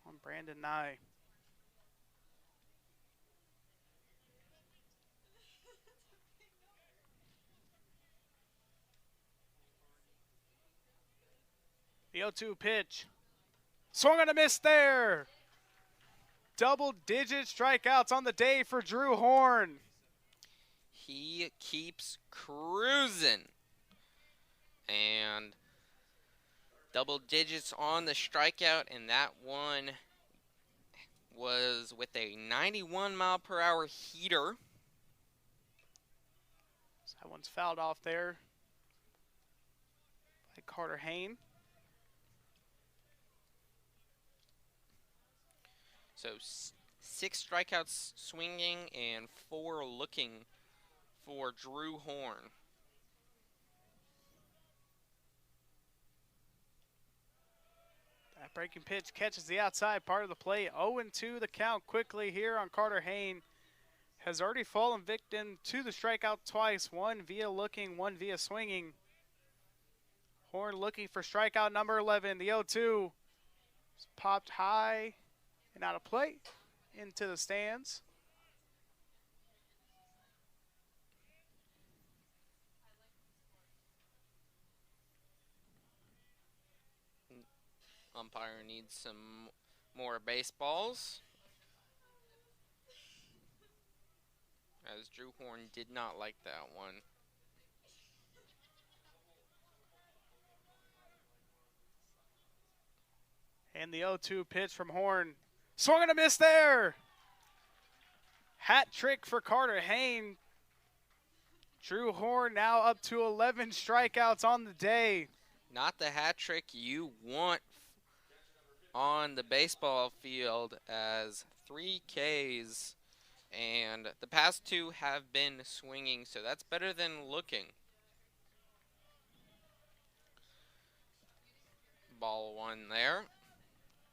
on Brandon Nye. The 0-2 pitch. Swung and a miss there. Double-digit strikeouts on the day for Drew Horn. He keeps cruising. And double digits on the strikeout, and that one was with a 91 mile per hour heater. That one's fouled off there by Carter Hayne. So 6 strikeouts swinging and 4 looking for Drew Horn. That breaking pitch catches the outside part of the plate. 0-2 the count quickly here on Carter Hayne. Has already fallen victim to the strikeout twice, one via looking, one via swinging. Horn looking for strikeout number 11. The 0-2 is popped high and out of play into the stands. Umpire needs some more baseballs, as Drew Horn did not like that one. And the 0-2 pitch from Horn. Swung and a miss there. Hat trick for Carter Hayne. Drew Horn now up to 11 strikeouts on the day. Not the hat trick you want on the baseball field, as 3 Ks, and the past 2 have been swinging, so that's better than looking. Ball 1 there,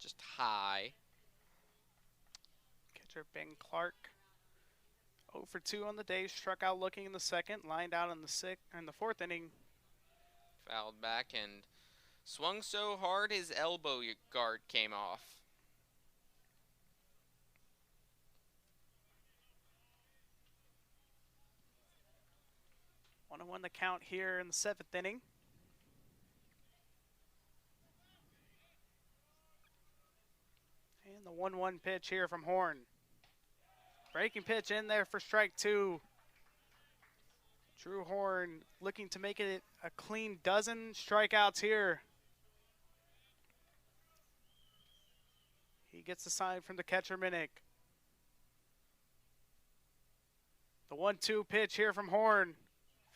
just high. Catcher Ben Clark 0 for 2 on the day, struck out looking in the second, lined out in the fourth inning. Fouled back and swung so hard his elbow guard came off. Want to win the count here in the 7th inning. And the 1-1 pitch here from Horn. Breaking pitch in there for strike 2. Drew Horn looking to make it a clean dozen strikeouts here. He gets the sign from the catcher, Minnick. The 1-2 pitch here from Horn.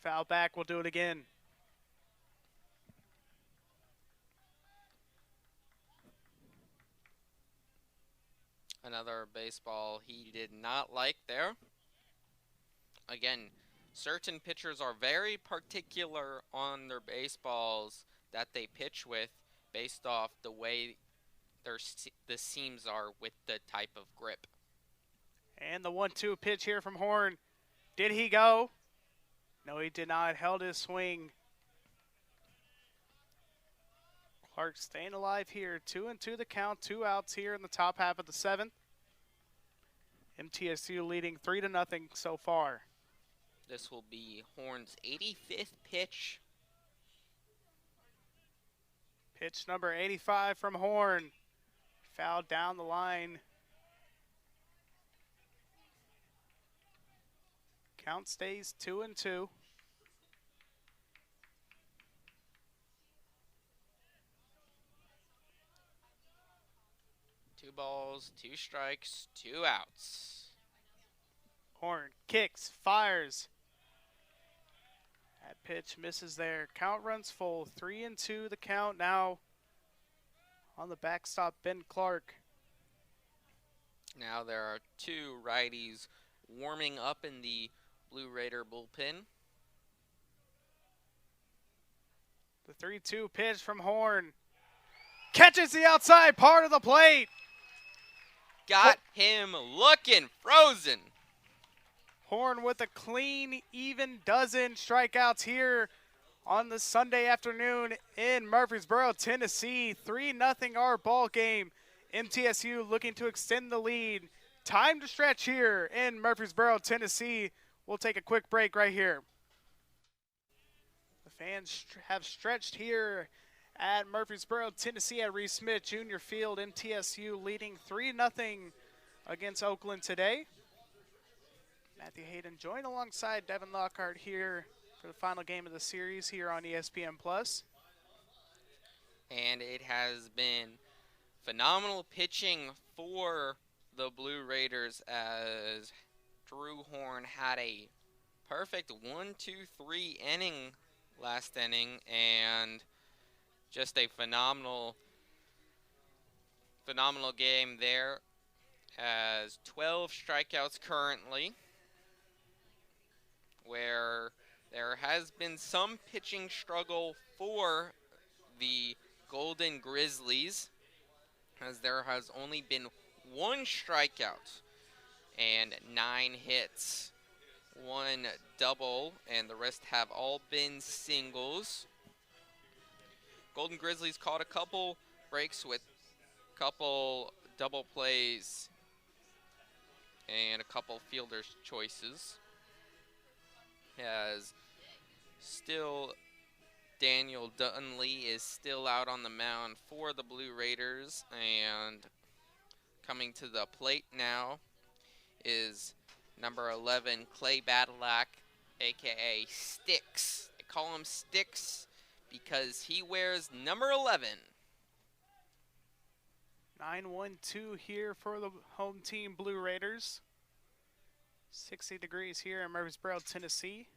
Foul back, we'll do it again. Another baseball he did not like there. Again, certain pitchers are very particular on their baseballs that they pitch with based off the way the seams are with the type of grip. And the 1-2 pitch here from Horn. Did he go? No, he did not. Held his swing. Clark staying alive here. 2-2 the count. 2 outs here in the top half of the 7th. MTSU leading 3-0 so far. This will be Horn's 85th pitch. Pitch number 85 from Horn. Fouled down the line. Count stays 2-2. 2 balls, 2 strikes, 2 outs. Horn kicks, fires. That pitch misses there. Count runs full. 3-2 the count now. On the backstop, Ben Clark. Now there are 2 righties warming up in the Blue Raider bullpen. The 3-2 pitch from Horn. Catches the outside part of the plate. Got him looking frozen. Horn with a clean, even dozen strikeouts here on the Sunday afternoon in Murfreesboro, Tennessee. 3-0 our ball game. MTSU looking to extend the lead. Time to stretch here in Murfreesboro, Tennessee. We'll take a quick break right here. The fans have stretched here at Murfreesboro, Tennessee at Reese Smith Jr. Field. MTSU leading 3-0 against Oakland today. Matthew Hayden joined alongside Devin Lockhart here for the final game of the series here on ESPN+. And it has been phenomenal pitching for the Blue Raiders, as Drew Horn had a perfect 1-2-3 inning last inning, and just a phenomenal game there. Has 12 strikeouts currently, where there has been some pitching struggle for the Golden Grizzlies, as there has only been 1 strikeout and 9 hits, 1 double, and the rest have all been singles. Golden Grizzlies caught a couple breaks with a couple double plays and a couple fielder's choices. As still Daniel Dunley is still out on the mound for the Blue Raiders, and coming to the plate now is number 11, Clay Badalak, aka Sticks. They call him Sticks because he wears number 11. 9-1-2 here for the home team Blue Raiders. 60 degrees here in Murfreesboro, Tennessee.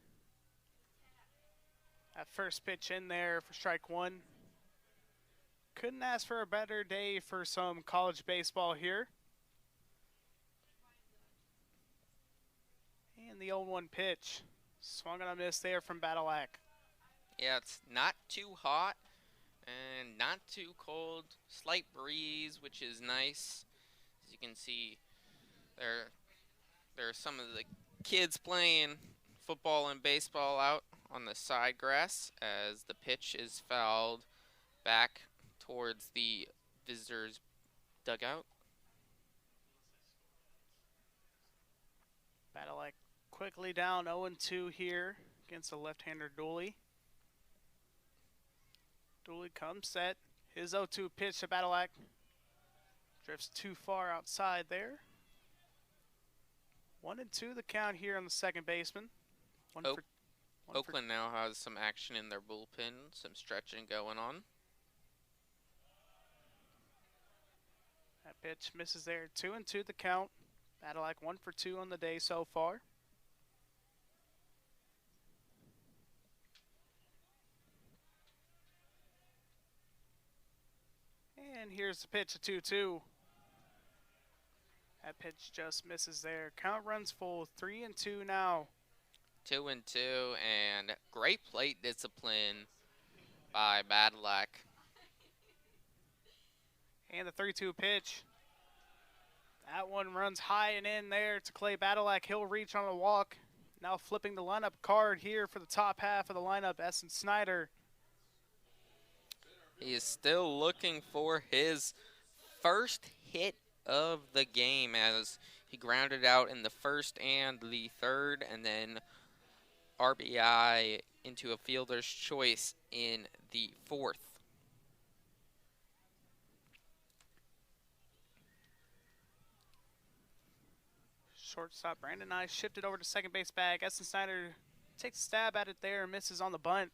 That first pitch in there for strike one. Couldn't ask for a better day for some college baseball here. And the 0-1 pitch. Swung on a miss there from Badalak. Yeah, it's not too hot and not too cold. Slight breeze, which is nice. As you can see, there are some of the kids playing football and baseball out on the side grass as the pitch is fouled back towards the visitors' dugout. Badalak quickly down 0-2 here against the left-hander Dooley. Dooley comes set. His 0-2 pitch to Badalak. Drifts too far outside there. 1-2 the count here on the second baseman. Oakland now has some action in their bullpen, some stretching going on. That pitch misses there. 2-2 the count. Badalak 1 for 2 on the day so far. And here's the pitch, a 2-2. That pitch just misses there. Count runs full, 3-2 now. 2-2, and great plate discipline by Badalak. And the 3-2 pitch. That one runs high and in there to Clay Badalak. He'll reach on a walk. Now flipping the lineup card here for the top half of the lineup, Essen Snyder. He is still looking for his first hit of the game as he grounded out in the first and the third, and then RBI into a fielder's choice in the fourth. Shortstop Brandon Nye shifted over to second base bag. Essen Snyder takes a stab at it there and misses on the bunt.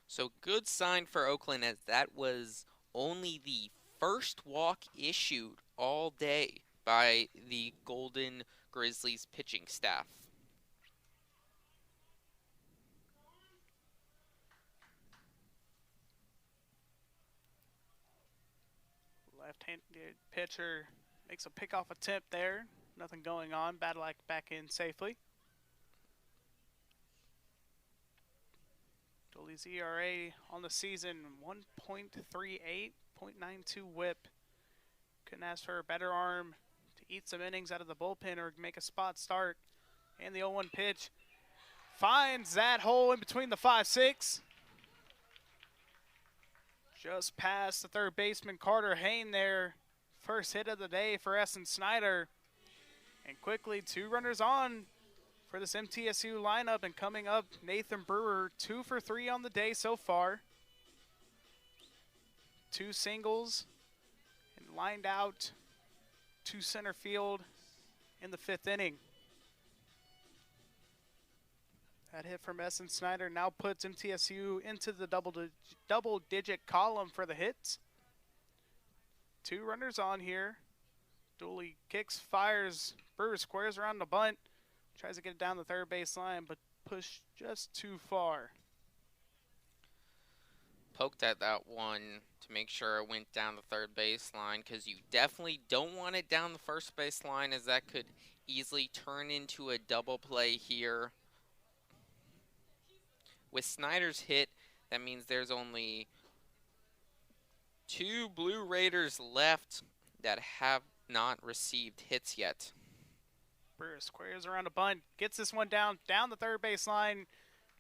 So good sign for Oakland, as that was only the first walk issued all day by the Golden Grizzlies pitching staff. Left-handed pitcher makes a pickoff attempt there. Nothing going on. Badalak back in safely. Dooley's ERA on the season, 1.38, 0.92 whip. Couldn't ask for a better arm to eat some innings out of the bullpen or make a spot start. And the 0-1 pitch finds that hole in between the 5-6. Just past the third baseman, Carter Hain there. First hit of the day for Essen Snyder. And quickly, 2 runners on for this MTSU lineup, and coming up, Nathan Brewer, 2 for 3 on the day so far. 2 singles, and lined out to center field in the 5th inning. That hit from Essen Snyder now puts MTSU into the double-digit column for the hits. 2 runners on here. Dooley kicks, fires, Brewer squares around the bunt. Tries to get it down the third base line, but pushed just too far. Poked at that one to make sure it went down the third baseline, because you definitely don't want it down the first baseline, as that could easily turn into a double play here. With Snyder's hit, that means there's only 2 Blue Raiders left that have not received hits yet. Brewer squares around a bunt, gets this one down the third baseline.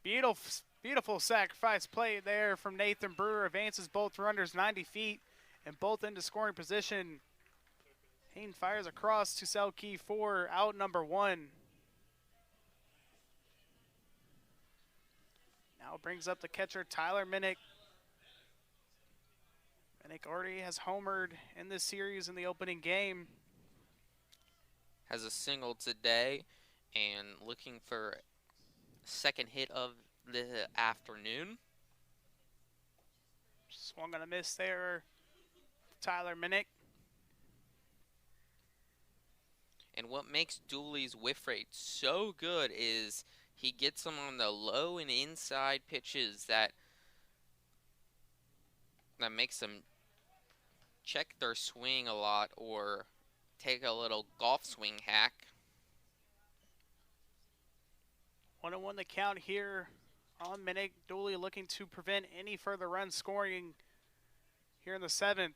Beautiful sacrifice play there from Nathan Brewer. Advances both runners 90 feet and both into scoring position. Hayden fires across to Selke for out number 1. Now brings up the catcher, Tyler Minnick. Minnick already has homered in this series in the opening game. Has a single today and looking for second hit of the afternoon. Swung on a miss there, Tyler Minnick. And what makes Dooley's whiff rate so good is he gets them on the low and inside pitches that makes them check their swing a lot or take a little golf swing hack. 1-1 the count here on Minnick. Dooley looking to prevent any further run scoring here in the 7th.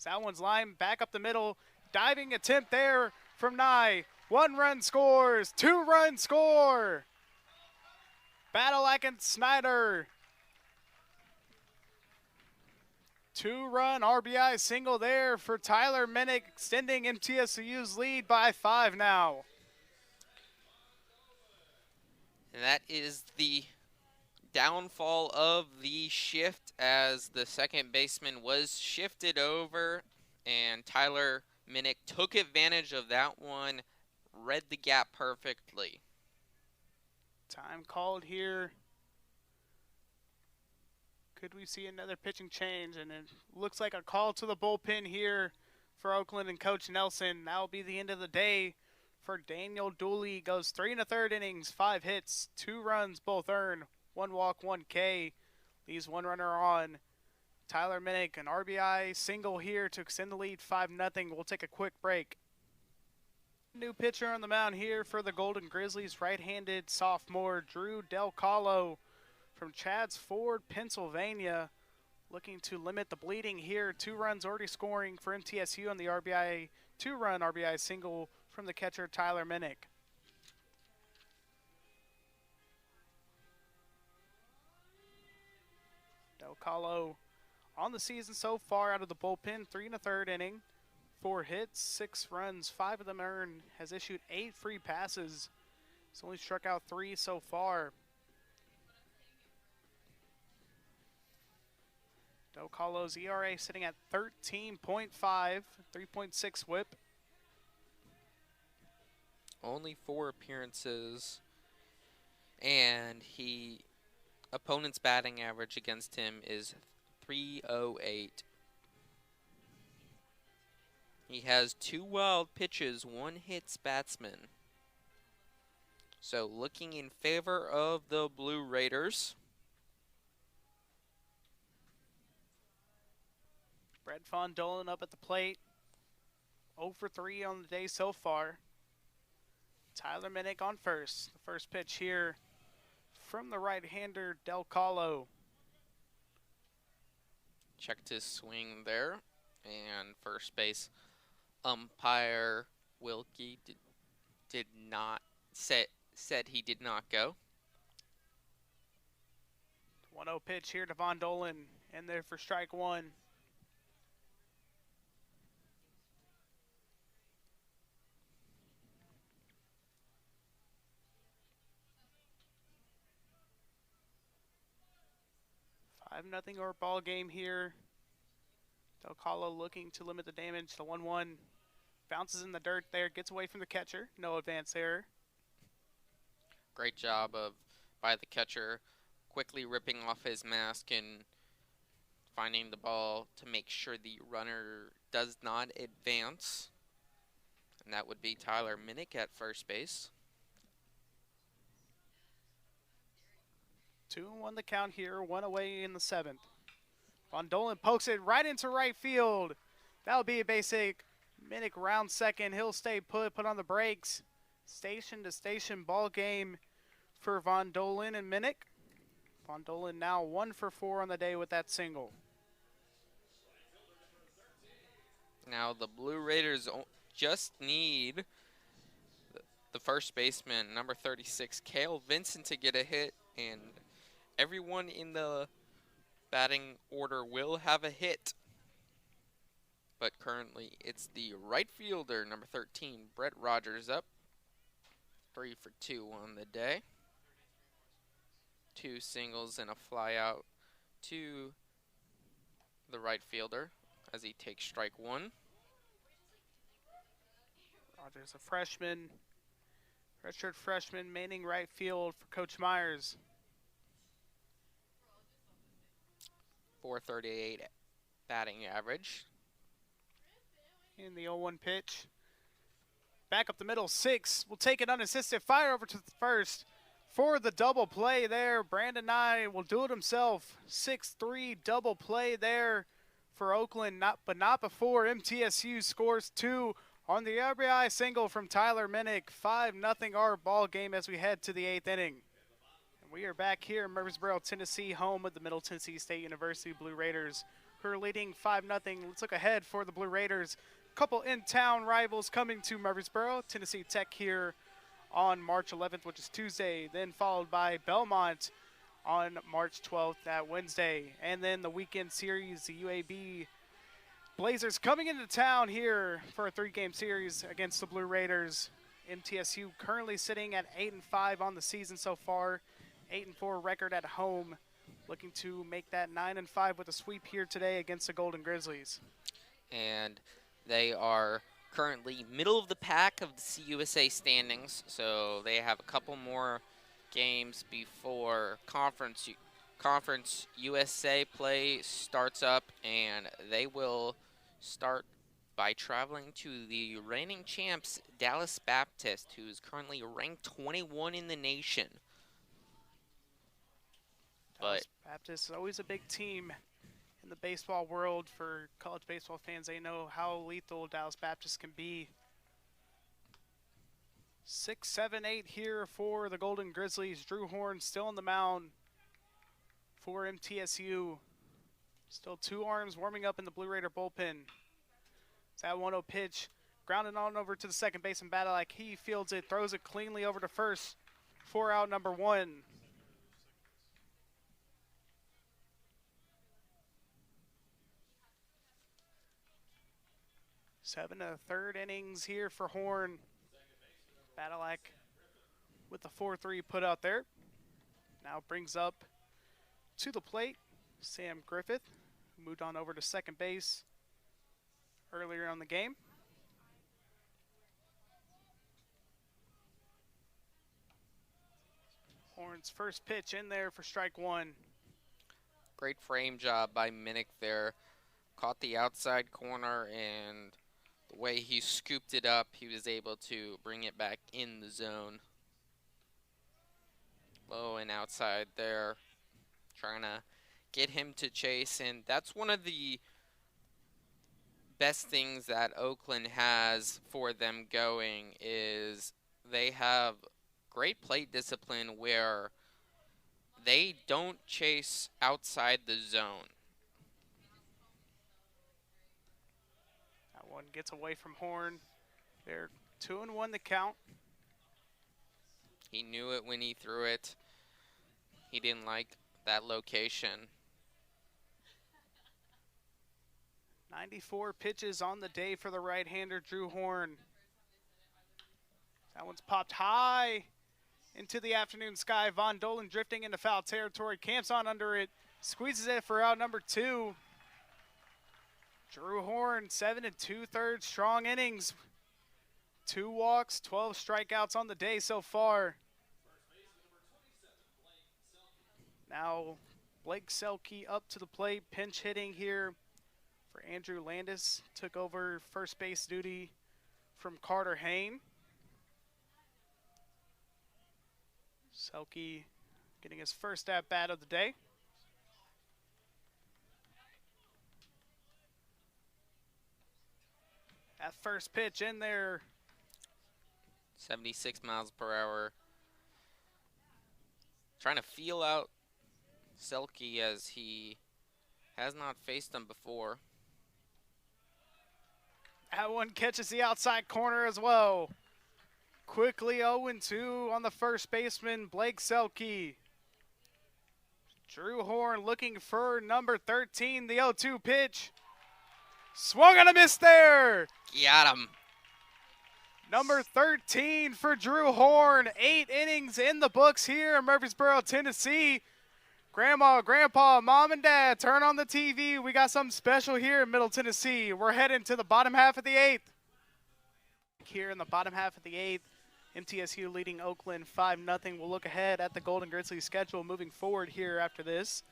That one's line back up the middle. Diving attempt there from Nye. 1 run scores. 2 run score. Badalak and Snyder. 2-run RBI single there for Tyler Minnick, extending MTSU's lead by 5 now. And that is the downfall of the shift, as the second baseman was shifted over and Tyler Minnick took advantage of that one, read the gap perfectly. Time called here. Could we see another pitching change? And it looks like a call to the bullpen here for Oakland and Coach Nelson. That'll be the end of the day for Daniel Dooley. Goes 3 1/3 innings, 5 hits, 2 runs, both earned, 1 walk, 1 K. Leaves 1 runner on. Tyler Minnick, an RBI single here to extend the lead 5-0. We'll take a quick break. New pitcher on the mound here for the Golden Grizzlies, right-handed sophomore Drew Del Calo from Chadds Ford, Pennsylvania, looking to limit the bleeding here. 2 runs already scoring for MTSU on the RBI, 2-run RBI single from the catcher Tyler Minnick. Del Calo on the season so far out of the bullpen, 3 1/3 inning, 4 hits, 6 runs, 5 of them earned, has issued 8 free passes. He's only struck out 3 so far. Del Calo's ERA sitting at 13.5, 3.6 whip. Only 4 appearances, and opponent's batting average against him is .308. He has 2 wild pitches, 1 hits batsman. So looking in favor of the Blue Raiders. Brett Von Dolan up at the plate. 0 for 3 on the day so far. Tyler Minnick on first. The first pitch here from the right-hander Del Calo. Checked his swing there, and first base umpire Wilkie did not said he did not go. 1-0 pitch here to Von Dolan, in there for strike 1. Nothing or ball game here. Del Calo looking to limit the damage. The 1-1 bounces in the dirt there, gets away from the catcher. No advance error. Great job by the catcher, quickly ripping off his mask and finding the ball to make sure the runner does not advance. And that would be Tyler Minnick at first base. 2-1 the count here, one away in the seventh. Von Dolan pokes it right into right field. That'll be a basic. Minnick round second. He'll stay put on the brakes. Station to station ball game for Von Dolan and Minnick. Von Dolan now 1 for 4 on the day with that single. Now the Blue Raiders just need the first baseman, number 36, Cale Vincent, to get a hit, and everyone in the batting order will have a hit. But currently it's the right fielder, number 13, Brett Rogers, up. 3 for 2 on the day. 2 singles and a fly out to the right fielder as he takes strike 1. Rogers, a freshman, redshirt freshman, manning right field for Coach Myers. 438 batting average. In the 0-1 pitch. Back up the middle, 6. Will take it unassisted. Fire over to the first for the double play there. Brandon Nye will do it himself. 6-3 double play there for Oakland, but not before MTSU scores 2 on the RBI single from Tyler Minnick. 5-0 our ball game as we head to the 8th inning. And we are back here in Murfreesboro, Tennessee, home of the Middle Tennessee State University Blue Raiders, who are leading 5-0. Let's look ahead for the Blue Raiders. Couple in-town rivals coming to Murfreesboro. Tennessee Tech here on March 11th, which is Tuesday, then followed by Belmont on March 12th, that Wednesday. And then the weekend series, the UAB Blazers coming into town here for a 3-game series against the Blue Raiders. MTSU currently sitting at 8-5 on the season so far, 8-4 record at home, looking to make that 9-5 with a sweep here today against the Golden Grizzlies. And they are currently middle of the pack of the CUSA standings, so they have a couple more games before Conference USA play starts up, and they will start by traveling to the reigning champs, Dallas Baptist, who is currently ranked 21 in the nation. Dallas Baptist is always a big team in the baseball world. For college baseball fans, they know how lethal Dallas Baptist can be. 6, 7, 8 here for the Golden Grizzlies. Drew Horn still on the mound for MTSU. Still 2 arms warming up in the Blue Raider bullpen. It's that 1-0 pitch. Grounded on over to the second baseman, battle like he fields it, throws it cleanly over to first for out number 1. 7 1/3 innings here for Horn. Badalak with the 4-3 put out there. Now brings up to the plate Sam Griffith, who moved on over to second base earlier on the game. Horn's first pitch in there for strike 1. Great frame job by Minnick there. Caught the outside corner, and the way he scooped it up, he was able to bring it back in the zone. Low and outside there, trying to get him to chase, and that's one of the best things that Oakland has for them going is they have great plate discipline where they don't chase outside the zone. That one gets away from Horn. They're 2-1 the count. He knew it when he threw it. He didn't like that location. 94 pitches on the day for the right-hander, Drew Horn. That one's popped high into the afternoon sky. Von Dolan drifting into foul territory, camps on under it, squeezes it for out number 2. Drew Horn, 7 2/3 strong innings. 2 walks, 12 strikeouts on the day so far. Now Blake Selke up to the plate, pinch hitting here for Andrew Landis. Took over first base duty from Carter Hain. Selke getting his first at-bat of the day. That first pitch in there. 76 miles per hour. Trying to feel out Selke as he has not faced him before. That one catches the outside corner as well. Quickly 0-2 on the first baseman, Blake Selke. Drew Horn looking for number 13, the 0-2 pitch. Swung and a miss there. Got him. Number 13 for Drew Horn. 8 innings in the books here in Murfreesboro, Tennessee. Grandma, Grandpa, Mom, and Dad, turn on the TV. We got something special here in Middle Tennessee. We're heading to the bottom half of the 8th. Here in the bottom half of the 8th, MTSU leading Oakland 5-0. We'll look ahead at the Golden Grizzlies schedule moving forward here after this.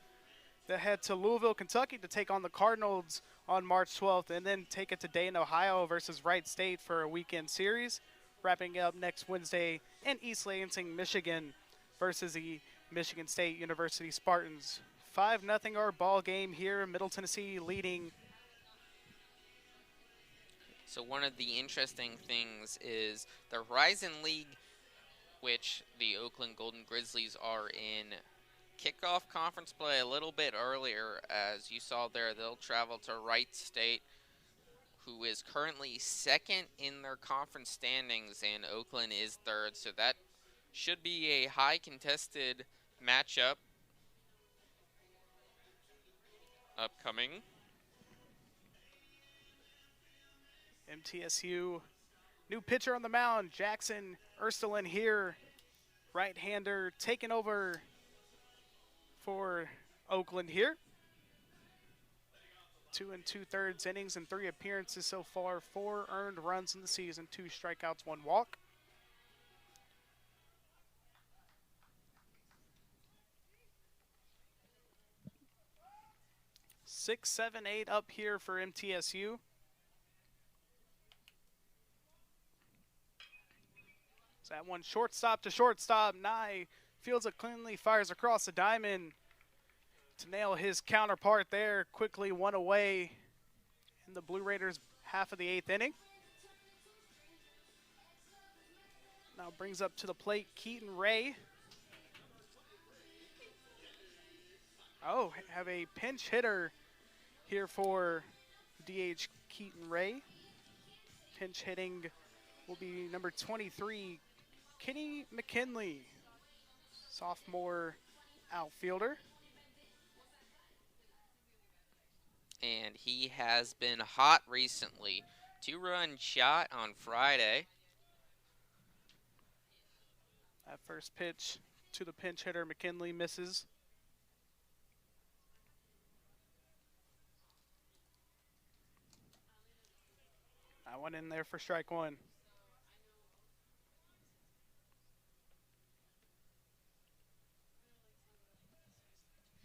They head to Louisville, Kentucky to take on the Cardinals on March 12th, and then take it to Dayton, Ohio versus Wright State for a weekend series. Wrapping up next Wednesday in East Lansing, Michigan versus the Michigan State University Spartans. 5-0 our ball game here in Middle Tennessee leading. So one of the interesting things is the Horizon League, which the Oakland Golden Grizzlies are in, kickoff conference play a little bit earlier. As you saw there, they'll travel to Wright State, who is currently second in their conference standings, and Oakland is third. So that should be a high contested matchup upcoming. MTSU, new pitcher on the mound, Jackson Erstelin here, right-hander, taking over for Oakland here. 2 2/3 innings and 3 appearances so far, 4 earned runs in the season, 2 strikeouts, 1 walk. Six, 7, 8 up here for MTSU. That one shortstop to shortstop. Nye fields it cleanly, fires across the diamond to nail his counterpart there. Quickly 1 away in the Blue Raiders half of the 8th inning. Now brings up to the plate Keaton Ray. Oh, have a pinch hitter here for DH Keaton Ray. Pinch hitting will be number 23, Kenny McKinley, sophomore outfielder. And he has been hot recently. 2-run shot on Friday. That first pitch to the pinch hitter, McKinley, misses. That one in there for strike 1.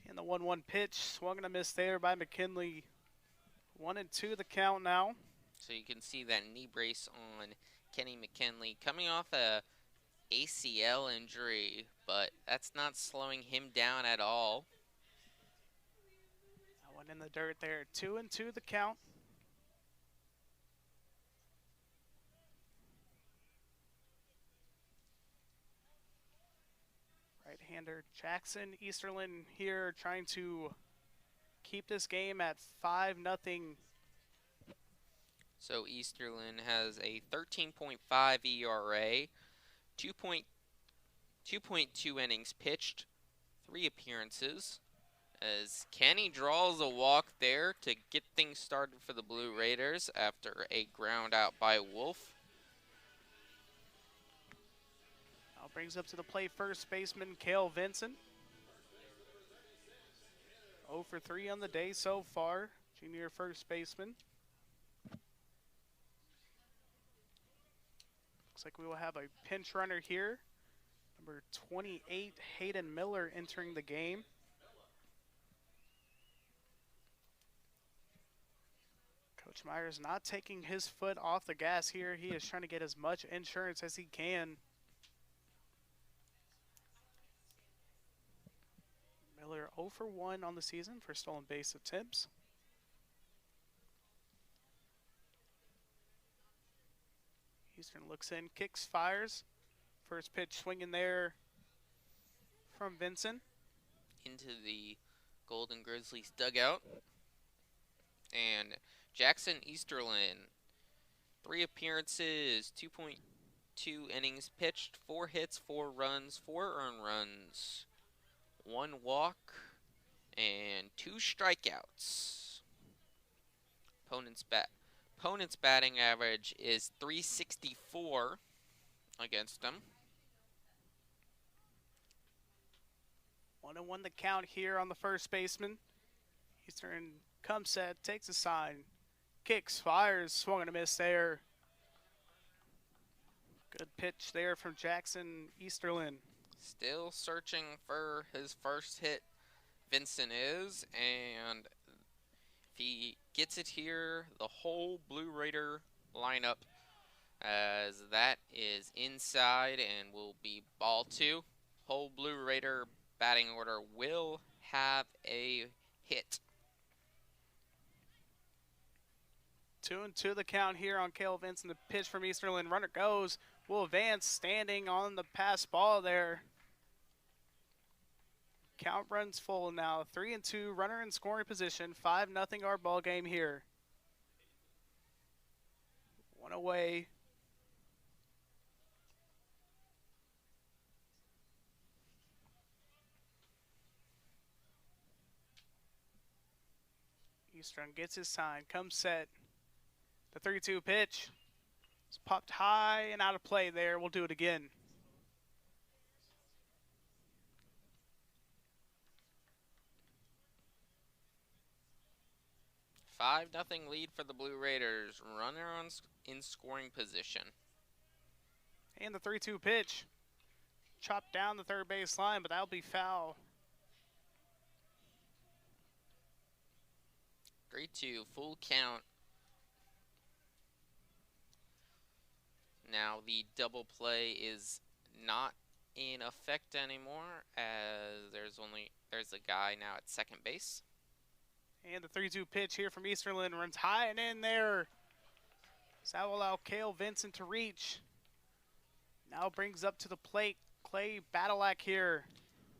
And the 1-1 pitch, swung and a miss there by McKinley. 1-2 the count now. So you can see that knee brace on Kenny McKinley coming off a ACL injury, but that's not slowing him down at all. That one in the dirt there. 2-2 the count. Right-hander Jackson Easterlin here trying to keep this game at 5-0. So Easterlin has a 13.5 ERA, 2.2 innings pitched, 3 appearances. As Kenny draws a walk there to get things started for the Blue Raiders after a ground out by Wolf. Now brings up to the plate first baseman Cale Vinson. 0 for 3 on the day so far, junior first baseman. Looks like we will have a pinch runner here. Number 28, Hayden Miller, entering the game. Coach Myers not taking his foot off the gas here. He is trying to get as much insurance as he can. 0 for 1 on the season for stolen base attempts. Eastern looks in, kicks, fires. First pitch swinging there from Vincent. Into the Golden Grizzlies dugout. And Jackson Easterlin, 3 appearances, 2.2 innings pitched, 4 hits, 4 runs, 4 earned runs, 1 walk, and 2 strikeouts. Opponent's batting average is .364 against him. 1-1 the count here on the first baseman. Eastern comes set, takes a sign, kicks, fires, swung and a miss there. Good pitch there from Jackson Easterlin. Still searching for his first hit, Vincent is, and if he gets it here, the whole Blue Raider lineup, as that is inside and will be ball 2. Whole Blue Raider batting order will have a hit. 2-2 the count here on Cale Vincent. The pitch from Easterlin. Runner goes. Will advance, standing on the pass ball there. Count runs full now. 3-2. Runner in scoring position. 5-0 our ball game here. 1 away. Eastern gets his sign. Comes set. The 3-2 pitch. It's popped high and out of play there. We'll do it again. $5-0 lead for the Blue Raiders. Runner in scoring position. And the 3-2 pitch. Chopped down the third base line, but that'll be foul. 3-2, full count. Now the double play is not in effect anymore, as there's a guy now at second base. And the 3-2 pitch here from Easterlin runs high and in there. So that will allow Cale Vincent to reach. Now brings up to the plate Clay Badalak here.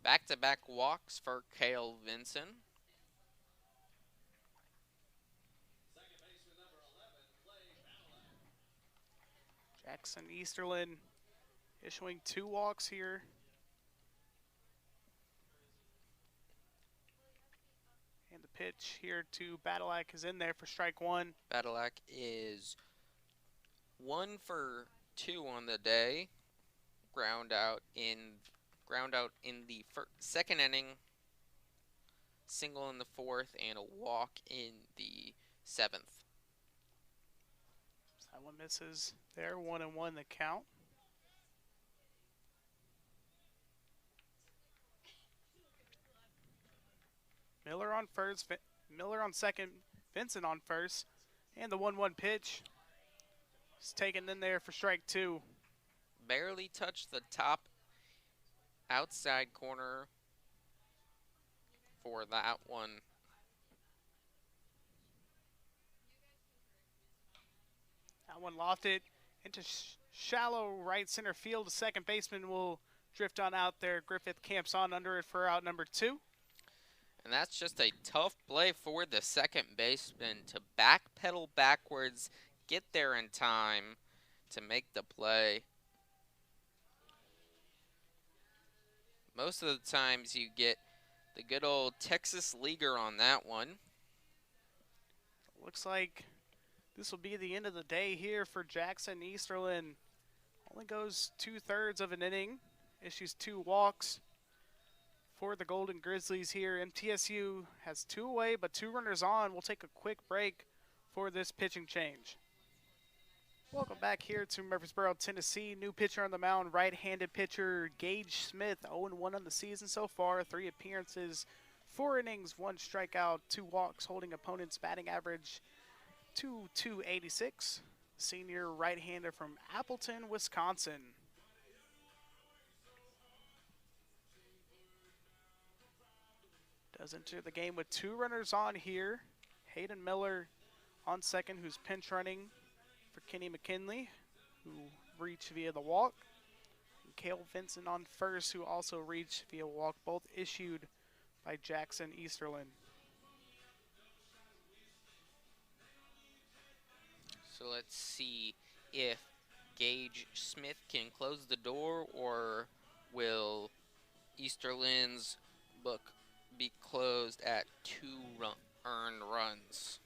Back-to-back walks for Cale Vincent. Jackson Easterlin issuing 2 walks here. And the pitch here to Badalak is in there for strike 1. Badalak is 1 for 2 on the day. Ground out in the second inning. Single in the 4th and a walk in the 7th. That one misses there. 1-1 the count. Miller on first, Miller on second, Vincent on first, and the 1-1 pitch is taken in there for strike 2. Barely touched the top outside corner for that one. That one lofted into shallow right center field. The second baseman will drift on out there. Griffith camps on under it for out number 2. And that's just a tough play for the second baseman to backpedal backwards, get there in time to make the play. Most of the times you get the good old Texas leaguer on that one. Looks like this will be the end of the day here for Jackson Easterlin. Only goes 2/3 of an inning, issues 2 walks for the Golden Grizzlies here. MTSU has 2 away, but 2 runners on. We'll take a quick break for this pitching change. Welcome back here to Murfreesboro, Tennessee. New pitcher on the mound, right-handed pitcher Gage Smith. 0-1 on the season so far. 3 appearances, 4 innings, 1 strikeout, 2 walks, holding opponent's batting average to .286. Senior right-hander from Appleton, Wisconsin. Does enter the game with 2 runners on here. Hayden Miller on second, who's pinch running for Kenny McKinley, who reached via the walk. And Cale Vincent on first, who also reached via walk, both issued by Jackson Easterlin. So let's see if Gage Smith can close the door, or will Easterlin's book be closed at 2 earned runs?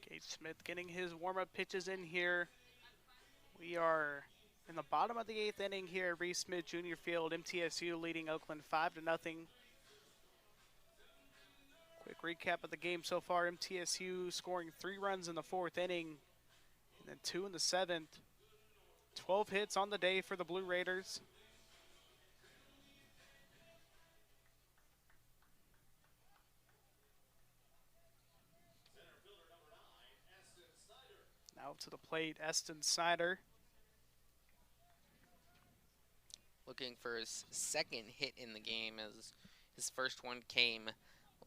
Gage Smith getting his warm-up pitches in here. We are in the bottom of the 8th inning here at Reese Smith Junior Field. MTSU leading Oakland 5-0. Quick recap of the game so far. MTSU scoring 3 runs in the 4th inning and then 2 in the 7th. 12 hits on the day for the Blue Raiders. Now to the plate, Eston Snyder. Looking for his 2nd hit in the game, as his first one came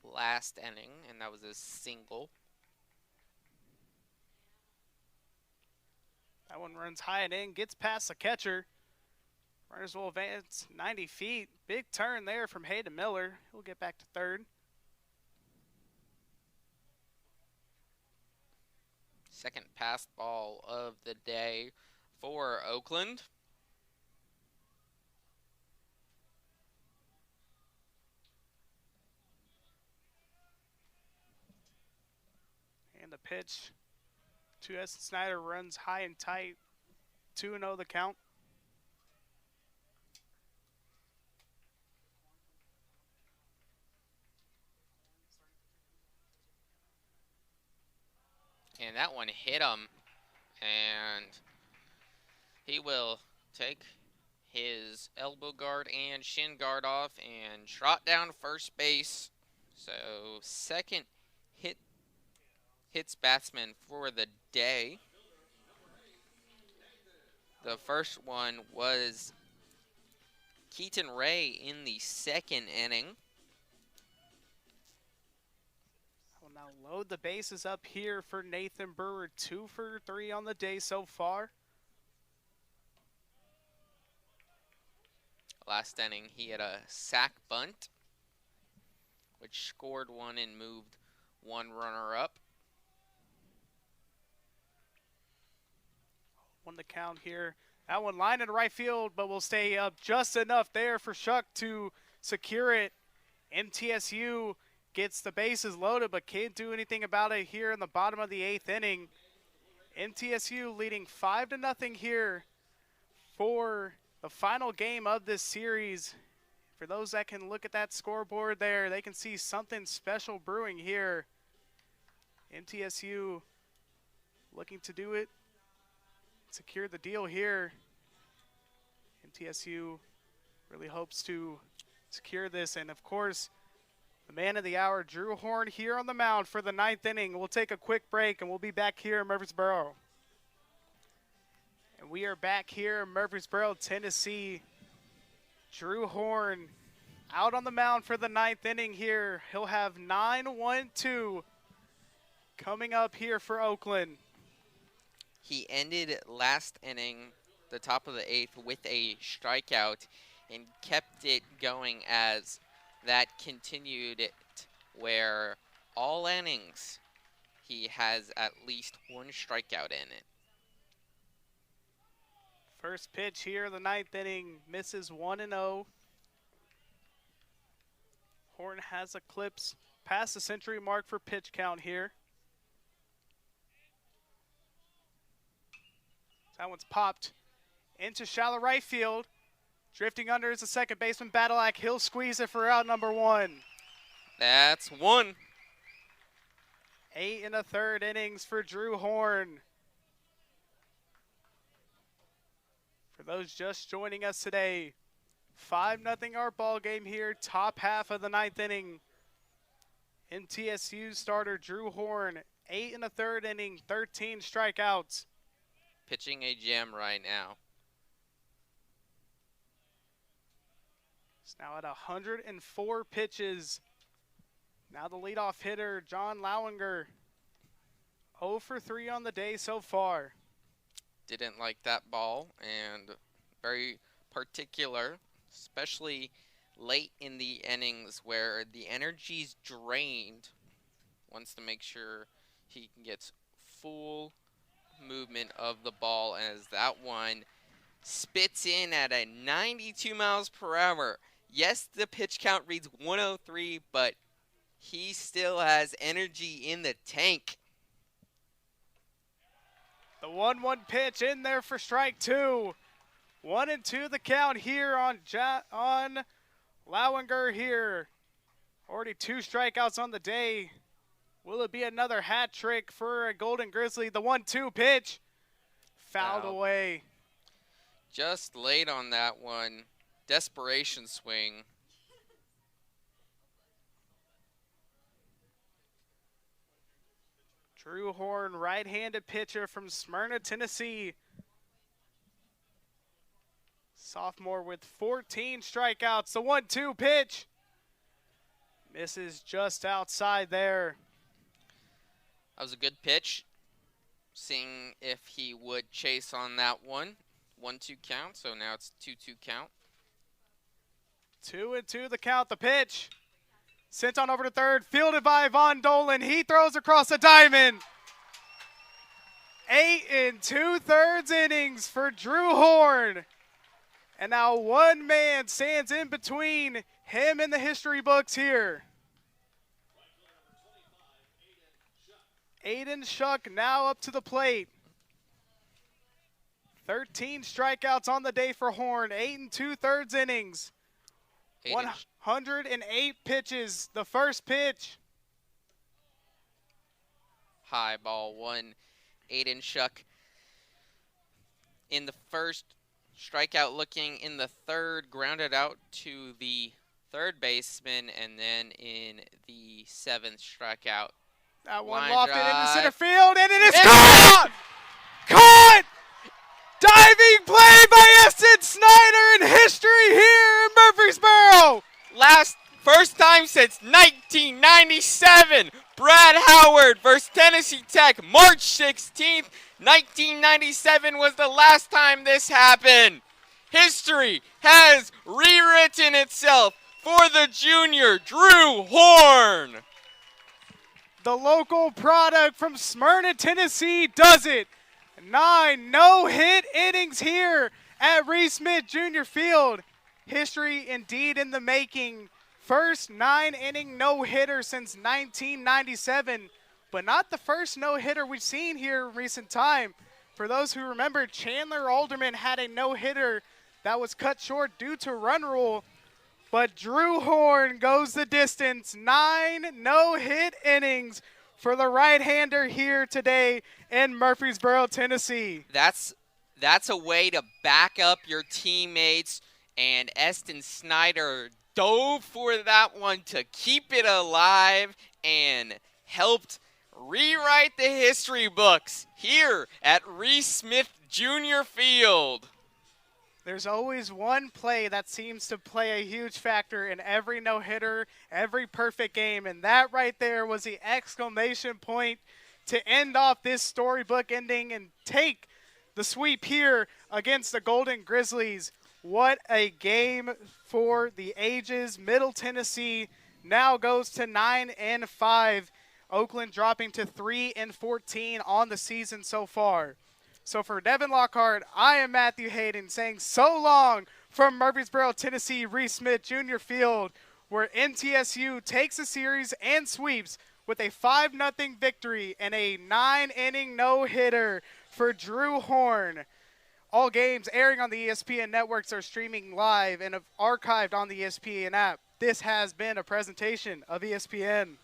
last inning, and that was a single. That one runs high and in, gets past the catcher. Runners will advance 90 feet. Big turn there from Hayden Miller. He'll get back to third. Second pass ball of the day for Oakland. And the pitch to Eston Snyder runs high and tight. 2-0 the count. And that one hit him, and he will take his elbow guard and shin guard off and trot down to first base. So 2nd hits batsman for the day. The first one was Keaton Ray in the 2nd inning. Will now load the bases up here for Nathan Brewer. 2 for 3 on the day so far. Last inning, he had a sac bunt, which scored 1 and moved 1 runner up. Won the count here. That one lined in right field, but will stay up just enough there for Shuck to secure it. MTSU gets the bases loaded, but can't do anything about it here in the bottom of the 8th inning. MTSU leading 5-0 here for the final game of this series. For those that can look at that scoreboard there, they can see something special brewing here. MTSU looking to do it, secure the deal here. MTSU really hopes to secure this, and of course, the man of the hour, Drew Horn, here on the mound for the 9th inning. We'll take a quick break, and we'll be back here in Murfreesboro. And we are back here in Murfreesboro, Tennessee. Drew Horn out on the mound for the 9th inning here. He'll have 9-1-2 coming up here for Oakland. He ended last inning, the top of the 8th, with a strikeout and kept it going as that continued it, where all innings he has at least 1 strikeout in it. First pitch here, the 9th inning, misses 1-0. Horn has a clips past the century mark for pitch count here. That one's popped into shallow right field. Drifting under is the second baseman, Badalak. He'll squeeze it for out number 1. That's 1. 8 1/3 innings for Drew Horn. For those just joining us today, 5-0 our ball game here, top half of the 9th inning. MTSU starter Drew Horn, 8 in the third inning, 13 strikeouts. Pitching a gem right now. It's now at 104 pitches. Now the leadoff hitter, John Lauinger, 0 for 3 on the day so far. Didn't like that ball, and very particular, especially late in the innings where the energy's drained. Wants to make sure he gets full movement of the ball as that one spits in at a 92 miles per hour. Yes, the pitch count reads 103, but he still has energy in the tank. The 1-1 pitch in there for strike 2. 1-2 the count here on Lauinger here. Already 2 strikeouts on the day. Will it be another hat trick for a Golden Grizzly? The 1-2 pitch fouled away. Just late on that one. Desperation swing. Drew Horn, right-handed pitcher from Smyrna, Tennessee. Sophomore with 14 strikeouts. The 1-2 pitch misses just outside there. That was a good pitch. Seeing if he would chase on that one. 1-2 count, so now it's 2-2 count. 2-2 the count. The pitch sent on over to third, fielded by Von Dolan. He throws across the diamond. 8 2/3 innings for Drew Horn. And now one man stands in between him and the history books here. Aiden Shuck now up to the plate. 13 strikeouts on the day for Horn. 8 2/3 innings. 108 pitches. The first pitch. High ball one. Aiden Shuck in the first, strikeout looking in the third, grounded out to the third baseman, and then in the seventh, strikeout. That one Line lofted drive. into center field, and it is caught! Caught! Diving play by Eston Snyder in history here in Murfreesboro! First time since 1997. Brad Howard versus Tennessee Tech, March 16th, 1997 was the last time this happened. History has rewritten itself for the junior, Drew Horn. The local product from Smyrna, Tennessee does it. 9 no-hit innings here at Reese Smith Jr. Field. History indeed in the making. First 9-inning no-hitter since 1997, but not the first no-hitter we've seen here in recent time. For those who remember, Chandler Alderman had a no-hitter that was cut short due to run rule, but Drew Horn goes the distance. 9 no-hit innings for the right-hander here today in Murfreesboro, Tennessee. That's a way to back up your teammates, and Eston Snyder dove for that one to keep it alive and helped rewrite the history books here at Reese Smith Jr. Field. There's always one play that seems to play a huge factor in every no-hitter, every perfect game, and that right there was the exclamation point to end off this storybook ending and take the sweep here against the Golden Grizzlies. What a game for the ages. Middle Tennessee now goes to 9-5. Oakland dropping to 3-14 on the season so far. So for Devin Lockhart, I am Matthew Hayden saying so long from Murfreesboro, Tennessee, Reese Smith Jr. Field, where MTSU takes a series and sweeps with a 5-0 victory and a 9-inning no-hitter for Drew Horn. All games airing on the ESPN networks are streaming live and archived on the ESPN app. This has been a presentation of ESPN.